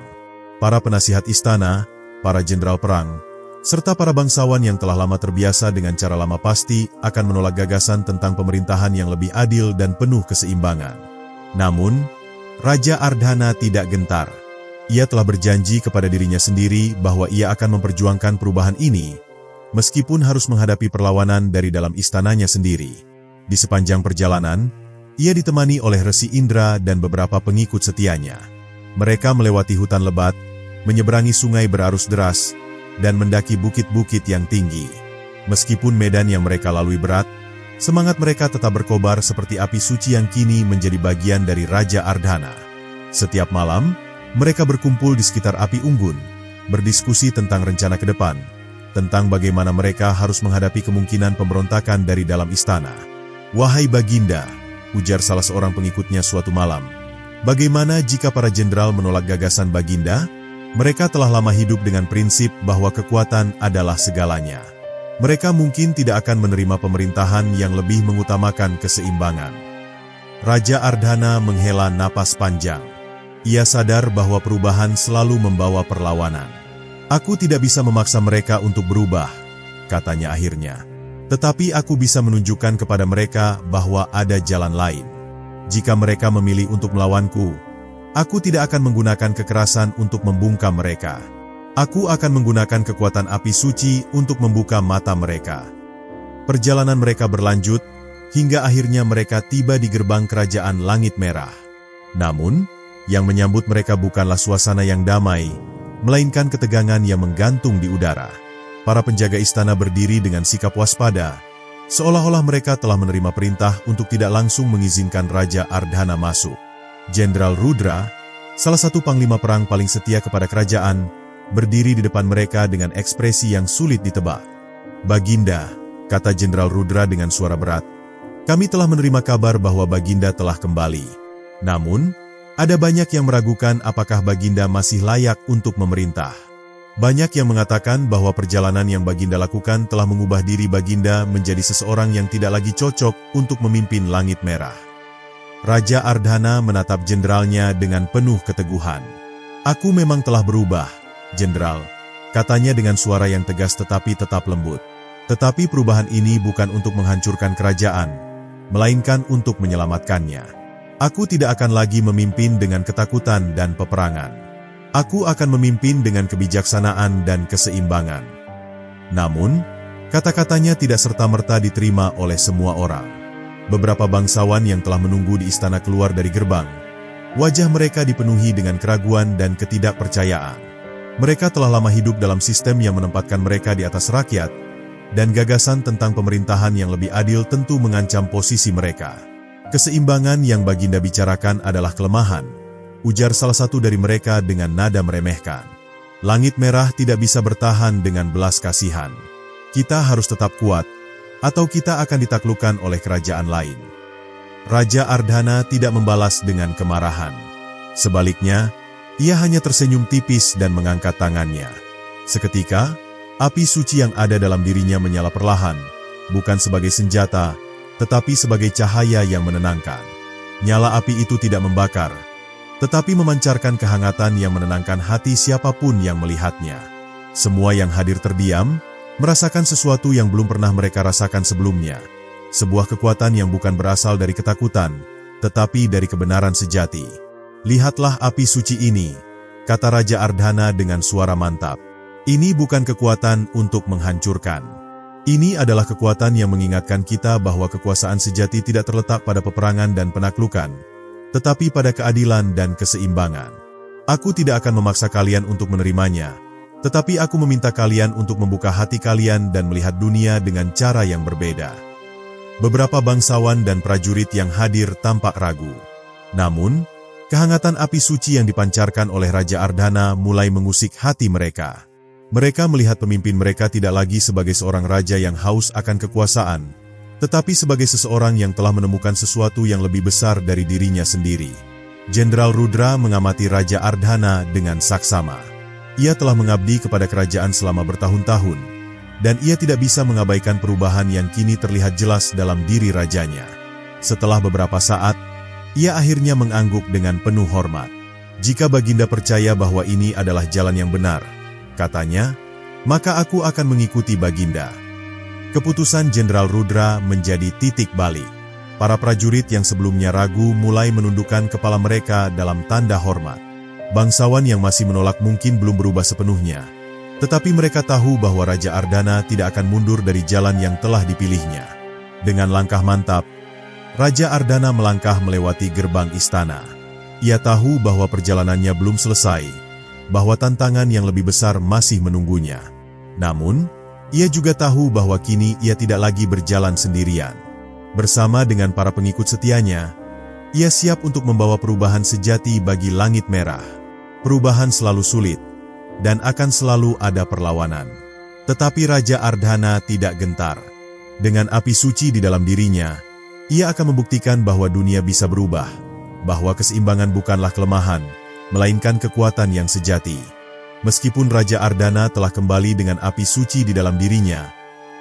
Para penasihat istana, para jenderal perang, serta para bangsawan yang telah lama terbiasa dengan cara lama pasti akan menolak gagasan tentang pemerintahan yang lebih adil dan penuh keseimbangan. Namun, Raja Ardhana tidak gentar. Ia telah berjanji kepada dirinya sendiri bahwa ia akan memperjuangkan perubahan ini, meskipun harus menghadapi perlawanan dari dalam istananya sendiri. Di sepanjang perjalanan, ia ditemani oleh Resi Indra dan beberapa pengikut setianya. Mereka melewati hutan lebat, menyeberangi sungai berarus deras, dan mendaki bukit-bukit yang tinggi. Meskipun medan yang mereka lalui berat, semangat mereka tetap berkobar seperti api suci yang kini menjadi bagian dari Raja Ardhana. Setiap malam, mereka berkumpul di sekitar api unggun, berdiskusi tentang rencana ke depan, tentang bagaimana mereka harus menghadapi kemungkinan pemberontakan dari dalam istana. "Wahai Baginda," ujar salah seorang pengikutnya suatu malam, "bagaimana jika para jenderal menolak gagasan Baginda? Mereka telah lama hidup dengan prinsip bahwa kekuatan adalah segalanya. Mereka mungkin tidak akan menerima pemerintahan yang lebih mengutamakan keseimbangan." Raja Ardhana menghela napas panjang. Ia sadar bahwa perubahan selalu membawa perlawanan. "Aku tidak bisa memaksa mereka untuk berubah," katanya akhirnya. "Tetapi aku bisa menunjukkan kepada mereka bahwa ada jalan lain. Jika mereka memilih untuk melawanku, aku tidak akan menggunakan kekerasan untuk membungkam mereka. Aku akan menggunakan kekuatan api suci untuk membuka mata mereka." Perjalanan mereka berlanjut, hingga akhirnya mereka tiba di gerbang Kerajaan Langit Merah. Namun, yang menyambut mereka bukanlah suasana yang damai, melainkan ketegangan yang menggantung di udara. Para penjaga istana berdiri dengan sikap waspada, seolah-olah mereka telah menerima perintah untuk tidak langsung mengizinkan Raja Ardhana masuk. Jenderal Rudra, salah satu panglima perang paling setia kepada kerajaan, berdiri di depan mereka dengan ekspresi yang sulit ditebak. "Baginda," kata Jenderal Rudra dengan suara berat, "kami telah menerima kabar bahwa Baginda telah kembali. Namun, ada banyak yang meragukan apakah Baginda masih layak untuk memerintah. Banyak yang mengatakan bahwa perjalanan yang Baginda lakukan telah mengubah diri Baginda menjadi seseorang yang tidak lagi cocok untuk memimpin Langit Merah." Raja Ardhana menatap jenderalnya dengan penuh keteguhan. "Aku memang telah berubah, Jenderal," katanya dengan suara yang tegas tetapi tetap lembut. "Tetapi perubahan ini bukan untuk menghancurkan kerajaan, melainkan untuk menyelamatkannya. Aku tidak akan lagi memimpin dengan ketakutan dan peperangan. Aku akan memimpin dengan kebijaksanaan dan keseimbangan." Namun, kata-katanya tidak serta-merta diterima oleh semua orang. Beberapa bangsawan yang telah menunggu di istana keluar dari gerbang. Wajah mereka dipenuhi dengan keraguan dan ketidakpercayaan. Mereka telah lama hidup dalam sistem yang menempatkan mereka di atas rakyat, dan gagasan tentang pemerintahan yang lebih adil tentu mengancam posisi mereka. "Keseimbangan yang Baginda bicarakan adalah kelemahan," ujar salah satu dari mereka dengan nada meremehkan. "Langit Merah tidak bisa bertahan dengan belas kasihan. Kita harus tetap kuat, atau kita akan ditaklukkan oleh kerajaan lain." Raja Ardhana tidak membalas dengan kemarahan. Sebaliknya, ia hanya tersenyum tipis dan mengangkat tangannya. Seketika, api suci yang ada dalam dirinya menyala perlahan, bukan sebagai senjata, tetapi sebagai cahaya yang menenangkan. Nyala api itu tidak membakar, tetapi memancarkan kehangatan yang menenangkan hati siapapun yang melihatnya. Semua yang hadir terdiam, merasakan sesuatu yang belum pernah mereka rasakan sebelumnya. Sebuah kekuatan yang bukan berasal dari ketakutan, tetapi dari kebenaran sejati. "Lihatlah api suci ini," kata Raja Ardhana dengan suara mantap. "Ini bukan kekuatan untuk menghancurkan. Ini adalah kekuatan yang mengingatkan kita bahwa kekuasaan sejati tidak terletak pada peperangan dan penaklukan, tetapi pada keadilan dan keseimbangan. Aku tidak akan memaksa kalian untuk menerimanya, tetapi aku meminta kalian untuk membuka hati kalian dan melihat dunia dengan cara yang berbeda." Beberapa bangsawan dan prajurit yang hadir tampak ragu. Namun, kehangatan api suci yang dipancarkan oleh Raja Ardhana mulai mengusik hati mereka. Mereka melihat pemimpin mereka tidak lagi sebagai seorang raja yang haus akan kekuasaan, tetapi sebagai seseorang yang telah menemukan sesuatu yang lebih besar dari dirinya sendiri. Jenderal Rudra mengamati Raja Ardhana dengan saksama. Ia telah mengabdi kepada kerajaan selama bertahun-tahun, dan ia tidak bisa mengabaikan perubahan yang kini terlihat jelas dalam diri rajanya. Setelah beberapa saat, ia akhirnya mengangguk dengan penuh hormat. "Jika Baginda percaya bahwa ini adalah jalan yang benar," katanya, "maka aku akan mengikuti Baginda." Keputusan Jenderal Rudra menjadi titik balik. Para prajurit yang sebelumnya ragu mulai menundukkan kepala mereka dalam tanda hormat. Bangsawan yang masih menolak mungkin belum berubah sepenuhnya, tetapi mereka tahu bahwa Raja Ardhana tidak akan mundur dari jalan yang telah dipilihnya. Dengan langkah mantap, Raja Ardhana melangkah melewati gerbang istana. Ia tahu bahwa perjalanannya belum selesai, bahwa tantangan yang lebih besar masih menunggunya. Namun, ia juga tahu bahwa kini ia tidak lagi berjalan sendirian. Bersama dengan para pengikut setianya, ia siap untuk membawa perubahan sejati bagi Langit Merah. Perubahan selalu sulit, dan akan selalu ada perlawanan. Tetapi Raja Ardhana tidak gentar. Dengan api suci di dalam dirinya, ia akan membuktikan bahwa dunia bisa berubah, bahwa keseimbangan bukanlah kelemahan, melainkan kekuatan yang sejati. Meskipun Raja Ardhana telah kembali dengan api suci di dalam dirinya,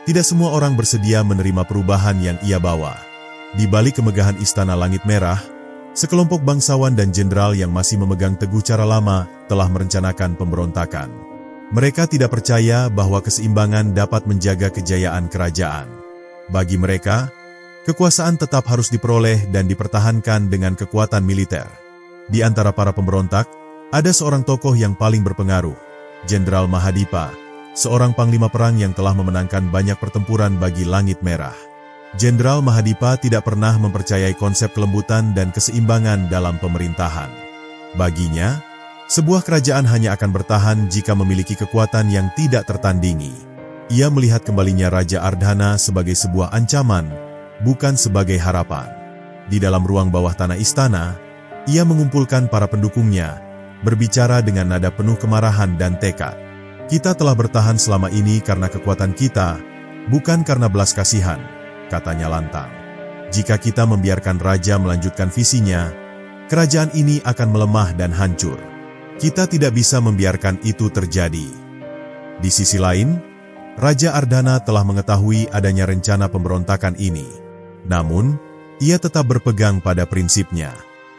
tidak semua orang bersedia menerima perubahan yang ia bawa. Di balik kemegahan Istana Langit Merah, sekelompok bangsawan dan jenderal yang masih memegang teguh cara lama telah merencanakan pemberontakan. Mereka tidak percaya bahwa keseimbangan dapat menjaga kejayaan kerajaan. Bagi mereka, kekuasaan tetap harus diperoleh dan dipertahankan dengan kekuatan militer. Di antara para pemberontak, ada seorang tokoh yang paling berpengaruh, Jenderal Mahadipa, seorang panglima perang yang telah memenangkan banyak pertempuran bagi Langit Merah. Jenderal Mahadipa tidak pernah mempercayai konsep kelembutan dan keseimbangan dalam pemerintahan. Baginya, sebuah kerajaan hanya akan bertahan jika memiliki kekuatan yang tidak tertandingi. Ia melihat kembalinya Raja Ardhana sebagai sebuah ancaman, bukan sebagai harapan. Di dalam ruang bawah tanah istana, ia mengumpulkan para pendukungnya, berbicara dengan nada penuh kemarahan dan tekad. "Kita telah bertahan selama ini karena kekuatan kita, bukan karena belas kasihan," katanya lantang. "Jika kita membiarkan raja melanjutkan visinya, kerajaan ini akan melemah dan hancur. Kita tidak bisa membiarkan itu terjadi." Di sisi lain, Raja Ardhana telah mengetahui adanya rencana pemberontakan ini. Namun, ia tetap berpegang pada prinsipnya.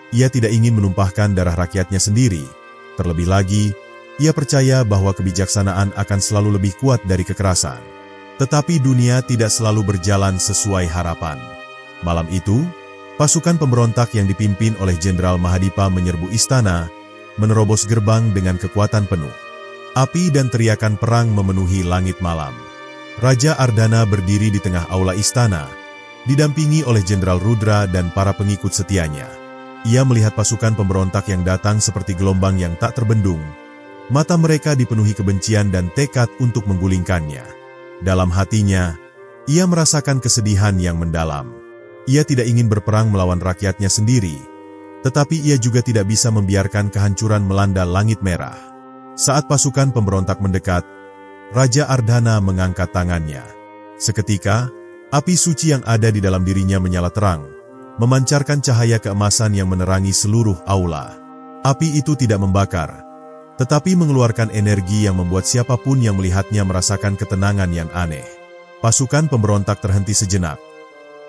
Ia tidak ingin menumpahkan darah rakyatnya sendiri. Terlebih lagi, ia percaya bahwa kebijaksanaan akan selalu lebih kuat dari kekerasan. Tetapi dunia tidak selalu berjalan sesuai harapan. Malam itu, pasukan pemberontak yang dipimpin oleh Jenderal Mahadipa menyerbu istana, menerobos gerbang dengan kekuatan penuh. Api dan teriakan perang memenuhi langit malam. Raja Ardhana berdiri di tengah aula istana, didampingi oleh Jenderal Rudra dan para pengikut setianya. Ia melihat pasukan pemberontak yang datang seperti gelombang yang tak terbendung. Mata mereka dipenuhi kebencian dan tekad untuk menggulingkannya. Dalam hatinya, ia merasakan kesedihan yang mendalam. Ia tidak ingin berperang melawan rakyatnya sendiri, tetapi ia juga tidak bisa membiarkan kehancuran melanda langit merah. Saat pasukan pemberontak mendekat, Raja Ardhana mengangkat tangannya. Seketika, api suci yang ada di dalam dirinya menyala terang, memancarkan cahaya keemasan yang menerangi seluruh aula. Api itu tidak membakar, tetapi mengeluarkan energi yang membuat siapapun yang melihatnya merasakan ketenangan yang aneh. Pasukan pemberontak terhenti sejenak.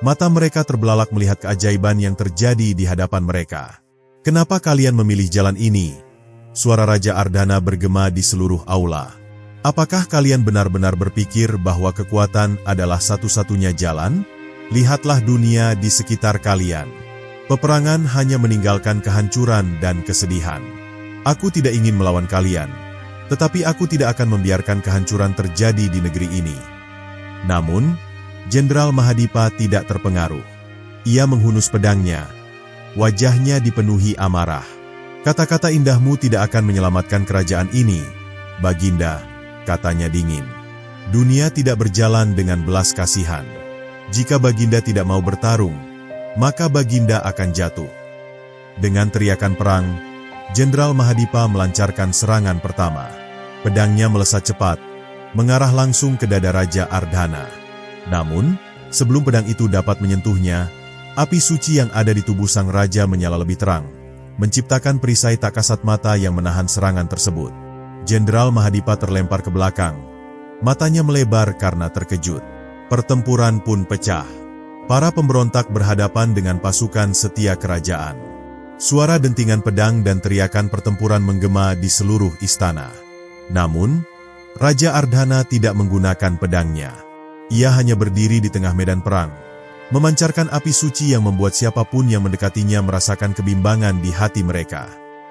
Mata mereka terbelalak melihat keajaiban yang terjadi di hadapan mereka. "Kenapa kalian memilih jalan ini?" Suara Raja Ardhana bergema di seluruh aula. "Apakah kalian benar-benar berpikir bahwa kekuatan adalah satu-satunya jalan? Lihatlah dunia di sekitar kalian. Peperangan hanya meninggalkan kehancuran dan kesedihan. Aku tidak ingin melawan kalian, tetapi aku tidak akan membiarkan kehancuran terjadi di negeri ini." Namun, Jenderal Mahadipa tidak terpengaruh. Ia menghunus pedangnya. Wajahnya dipenuhi amarah. "Kata-kata indahmu tidak akan menyelamatkan kerajaan ini, Baginda," katanya dingin. "Dunia tidak berjalan dengan belas kasihan. Jika Baginda tidak mau bertarung, maka Baginda akan jatuh." Dengan teriakan perang, Jenderal Mahadipa melancarkan serangan pertama. Pedangnya melesat cepat, mengarah langsung ke dada Raja Ardhana. Namun, sebelum pedang itu dapat menyentuhnya, api suci yang ada di tubuh sang raja menyala lebih terang, menciptakan perisai tak kasat mata yang menahan serangan tersebut. Jenderal Mahadipa terlempar ke belakang, matanya melebar karena terkejut. Pertempuran pun pecah. Para pemberontak berhadapan dengan pasukan setia kerajaan. Suara dentingan pedang dan teriakan pertempuran menggema di seluruh istana. Namun, Raja Ardhana tidak menggunakan pedangnya. Ia hanya berdiri di tengah medan perang, memancarkan api suci yang membuat siapapun yang mendekatinya merasakan kebimbangan di hati mereka.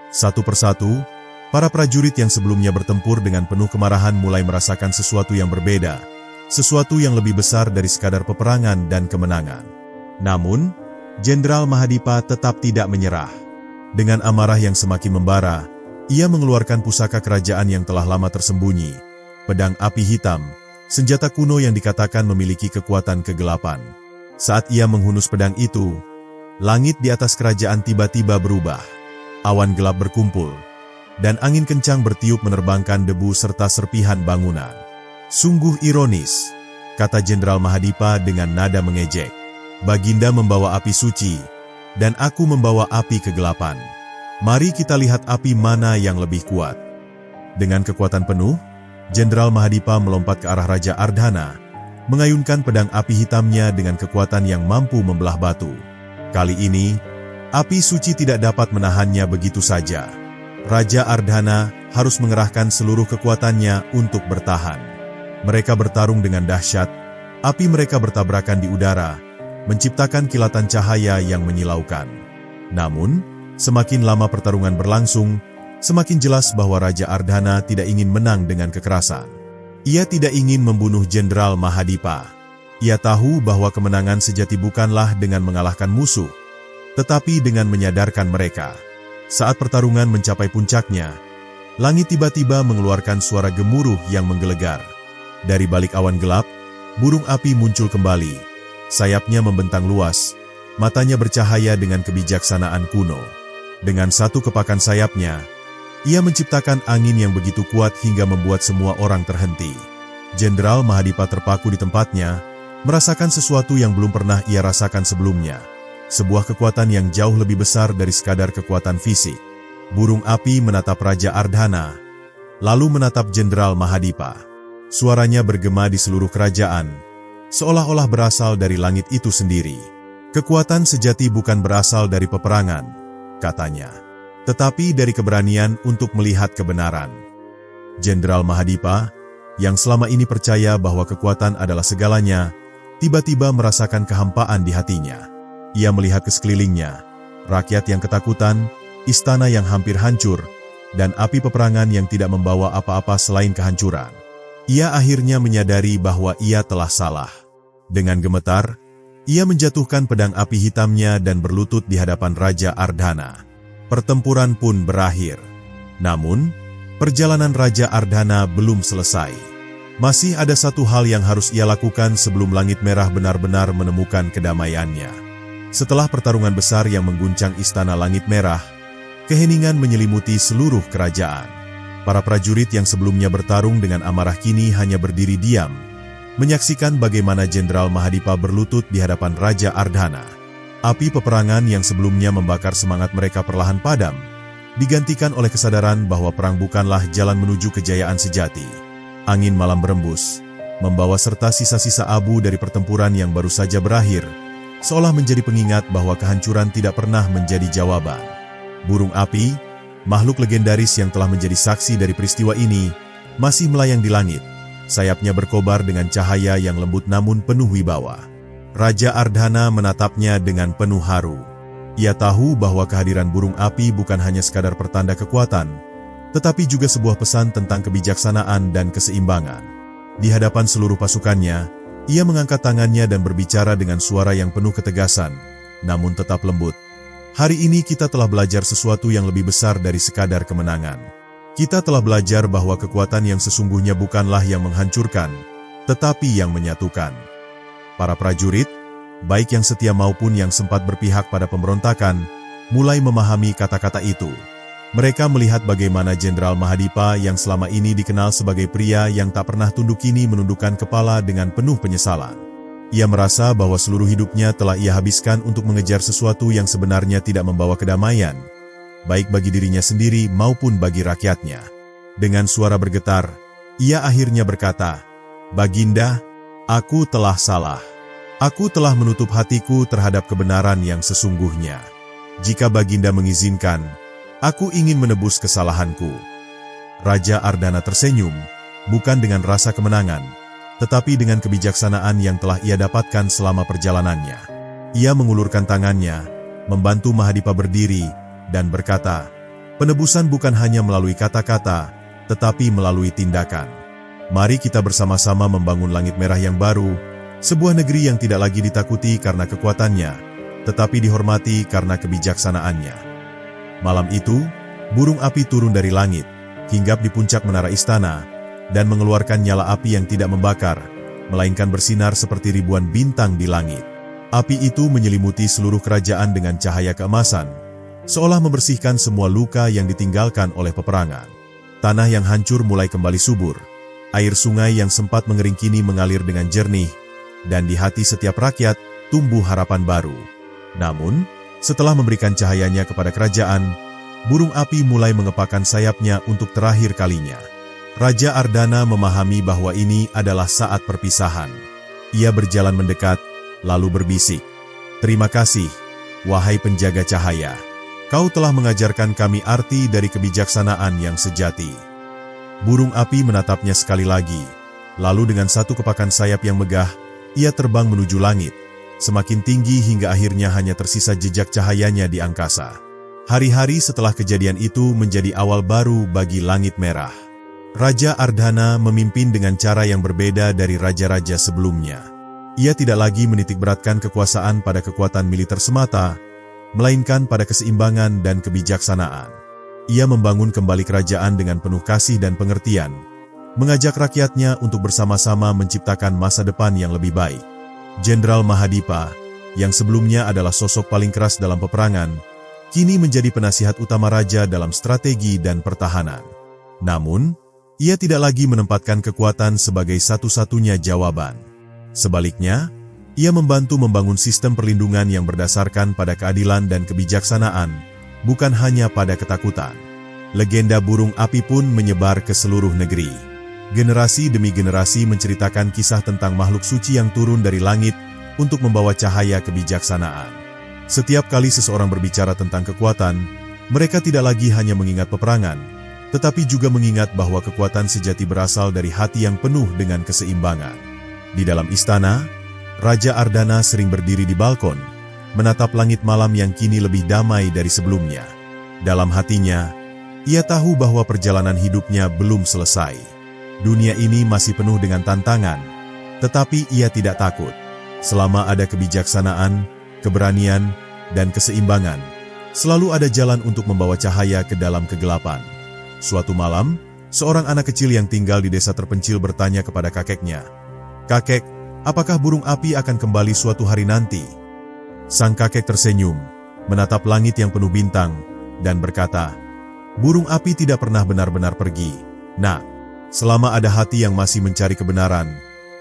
Satu persatu, para prajurit yang sebelumnya bertempur dengan penuh kemarahan mulai merasakan sesuatu yang berbeda, sesuatu yang lebih besar dari sekadar peperangan dan kemenangan. Namun, Jenderal Mahadipa tetap tidak menyerah. Dengan amarah yang semakin membara, ia mengeluarkan pusaka kerajaan yang telah lama tersembunyi, pedang api hitam, senjata kuno yang dikatakan memiliki kekuatan kegelapan. Saat ia menghunus pedang itu, langit di atas kerajaan tiba-tiba berubah. Awan gelap berkumpul, dan angin kencang bertiup menerbangkan debu serta serpihan bangunan. "Sungguh ironis," kata Jenderal Mahadipa dengan nada mengejek. "Baginda membawa api suci, dan aku membawa api kegelapan. Mari kita lihat api mana yang lebih kuat." Dengan kekuatan penuh, Jenderal Mahadipa melompat ke arah Raja Ardhana, mengayunkan pedang api hitamnya dengan kekuatan yang mampu membelah batu. Kali ini, api suci tidak dapat menahannya begitu saja. Raja Ardhana harus mengerahkan seluruh kekuatannya untuk bertahan. Mereka bertarung dengan dahsyat, api mereka bertabrakan di udara, menciptakan kilatan cahaya yang menyilaukan. Namun, semakin lama pertarungan berlangsung, semakin jelas bahwa Raja Ardhana tidak ingin menang dengan kekerasan. Ia tidak ingin membunuh Jenderal Mahadipa. Ia tahu bahwa kemenangan sejati bukanlah dengan mengalahkan musuh, tetapi dengan menyadarkan mereka. Saat pertarungan mencapai puncaknya, langit tiba-tiba mengeluarkan suara gemuruh yang menggelegar. Dari balik awan gelap, burung api muncul kembali. Sayapnya membentang luas, matanya bercahaya dengan kebijaksanaan kuno. Dengan satu kepakan sayapnya, Ia menciptakan angin yang begitu kuat hingga membuat semua orang terhenti. Jenderal Mahadipa terpaku di tempatnya, merasakan sesuatu yang belum pernah ia rasakan sebelumnya. Sebuah kekuatan yang jauh lebih besar dari sekadar kekuatan fisik. Burung api menatap Raja Ardhana, lalu menatap Jenderal Mahadipa. Suaranya bergema di seluruh kerajaan, seolah-olah berasal dari langit itu sendiri. Kekuatan sejati bukan berasal dari peperangan, katanya, tetapi dari keberanian untuk melihat kebenaran. Jenderal Mahadipa, yang selama ini percaya bahwa kekuatan adalah segalanya, tiba-tiba merasakan kehampaan di hatinya. Ia melihat ke sekelilingnya, rakyat yang ketakutan, istana yang hampir hancur, dan api peperangan yang tidak membawa apa-apa selain kehancuran. Ia akhirnya menyadari bahwa ia telah salah. Dengan gemetar, ia menjatuhkan pedang api hitamnya dan berlutut di hadapan Raja Ardhana. Pertempuran pun berakhir. Namun, perjalanan Raja Ardhana belum selesai. Masih ada satu hal yang harus ia lakukan sebelum Langit Merah benar-benar menemukan kedamaiannya. Setelah pertarungan besar yang mengguncang Istana Langit Merah, keheningan menyelimuti seluruh kerajaan. Para prajurit yang sebelumnya bertarung dengan amarah kini hanya berdiri diam, menyaksikan bagaimana Jenderal Mahadipa berlutut di hadapan Raja Ardhana. Api peperangan yang sebelumnya membakar semangat mereka perlahan padam, digantikan oleh kesadaran bahwa perang bukanlah jalan menuju kejayaan sejati. Angin malam berembus, membawa serta sisa-sisa abu dari pertempuran yang baru saja berakhir, seolah menjadi pengingat bahwa kehancuran tidak pernah menjadi jawaban. Burung api, makhluk legendaris yang telah menjadi saksi dari peristiwa ini, masih melayang di langit. Sayapnya berkobar dengan cahaya yang lembut namun penuh wibawa. Raja Ardhana menatapnya dengan penuh haru. Ia tahu bahwa kehadiran burung api bukan hanya sekadar pertanda kekuatan, tetapi juga sebuah pesan tentang kebijaksanaan dan keseimbangan. Di hadapan seluruh pasukannya, ia mengangkat tangannya dan berbicara dengan suara yang penuh ketegasan, namun tetap lembut. Hari ini kita telah belajar sesuatu yang lebih besar dari sekadar kemenangan. Kita telah belajar bahwa kekuatan yang sesungguhnya bukanlah yang menghancurkan, tetapi yang menyatukan. Para prajurit, baik yang setia maupun yang sempat berpihak pada pemberontakan, mulai memahami kata-kata itu. Mereka melihat bagaimana Jenderal Mahadipa yang selama ini dikenal sebagai pria yang tak pernah tunduk kini menundukkan kepala dengan penuh penyesalan. Ia merasa bahwa seluruh hidupnya telah ia habiskan untuk mengejar sesuatu yang sebenarnya tidak membawa kedamaian, baik bagi dirinya sendiri maupun bagi rakyatnya. Dengan suara bergetar, ia akhirnya berkata, "Baginda, aku telah salah. Aku telah menutup hatiku terhadap kebenaran yang sesungguhnya. Jika Baginda mengizinkan, aku ingin menebus kesalahanku." Raja Ardhana tersenyum, bukan dengan rasa kemenangan, tetapi dengan kebijaksanaan yang telah ia dapatkan selama perjalanannya. Ia mengulurkan tangannya, membantu Mahadipa berdiri, dan berkata, "Penebusan bukan hanya melalui kata-kata, tetapi melalui tindakan. Mari kita bersama-sama membangun langit merah yang baru, sebuah negeri yang tidak lagi ditakuti karena kekuatannya, tetapi dihormati karena kebijaksanaannya." Malam itu, burung api turun dari langit, hinggap di puncak menara istana, dan mengeluarkan nyala api yang tidak membakar, melainkan bersinar seperti ribuan bintang di langit. Api itu menyelimuti seluruh kerajaan dengan cahaya keemasan, seolah membersihkan semua luka yang ditinggalkan oleh peperangan. Tanah yang hancur mulai kembali subur, air sungai yang sempat mengering kini mengalir dengan jernih, dan di hati setiap rakyat tumbuh harapan baru. Namun, setelah memberikan cahayanya kepada kerajaan, burung api mulai mengepakkan sayapnya untuk terakhir kalinya. Raja Ardhana memahami bahwa ini adalah saat perpisahan. Ia berjalan mendekat, lalu berbisik, "Terima kasih, wahai penjaga cahaya. Kau telah mengajarkan kami arti dari kebijaksanaan yang sejati." Burung api menatapnya sekali lagi, lalu dengan satu kepakan sayap yang megah, ia terbang menuju langit, semakin tinggi hingga akhirnya hanya tersisa jejak cahayanya di angkasa. Hari-hari setelah kejadian itu menjadi awal baru bagi Langit Merah. Raja Ardhana memimpin dengan cara yang berbeda dari raja-raja sebelumnya. Ia tidak lagi menitikberatkan kekuasaan pada kekuatan militer semata, melainkan pada keseimbangan dan kebijaksanaan. Ia membangun kembali kerajaan dengan penuh kasih dan pengertian, mengajak rakyatnya untuk bersama-sama menciptakan masa depan yang lebih baik. Jenderal Mahadipa, yang sebelumnya adalah sosok paling keras dalam peperangan, kini menjadi penasihat utama raja dalam strategi dan pertahanan. Namun, ia tidak lagi menempatkan kekuatan sebagai satu-satunya jawaban. Sebaliknya, ia membantu membangun sistem perlindungan yang berdasarkan pada keadilan dan kebijaksanaan, bukan hanya pada ketakutan. Legenda burung api pun menyebar ke seluruh negeri. Generasi demi generasi menceritakan kisah tentang makhluk suci yang turun dari langit untuk membawa cahaya kebijaksanaan. Setiap kali seseorang berbicara tentang kekuatan, mereka tidak lagi hanya mengingat peperangan, tetapi juga mengingat bahwa kekuatan sejati berasal dari hati yang penuh dengan keseimbangan. Di dalam istana, Raja Ardana sering berdiri di balkon, menatap langit malam yang kini lebih damai dari sebelumnya. Dalam hatinya, ia tahu bahwa perjalanan hidupnya belum selesai. Dunia ini masih penuh dengan tantangan, tetapi ia tidak takut. Selama ada kebijaksanaan, keberanian, dan keseimbangan, selalu ada jalan untuk membawa cahaya ke dalam kegelapan. Suatu malam, seorang anak kecil yang tinggal di desa terpencil bertanya kepada kakeknya, "Kakek, apakah burung api akan kembali suatu hari nanti?" Sang kakek tersenyum, menatap langit yang penuh bintang, dan berkata, "Burung api tidak pernah benar-benar pergi. Nah, selama ada hati yang masih mencari kebenaran,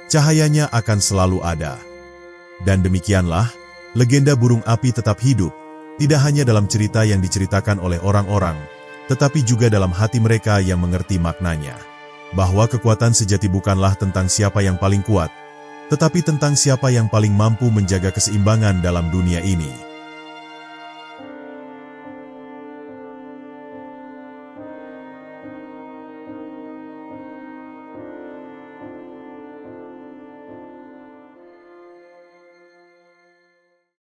cahayanya akan selalu ada." Dan demikianlah, legenda burung api tetap hidup, tidak hanya dalam cerita yang diceritakan oleh orang-orang, tetapi juga dalam hati mereka yang mengerti maknanya. Bahwa kekuatan sejati bukanlah tentang siapa yang paling kuat, tetapi tentang siapa yang paling mampu menjaga keseimbangan dalam dunia ini.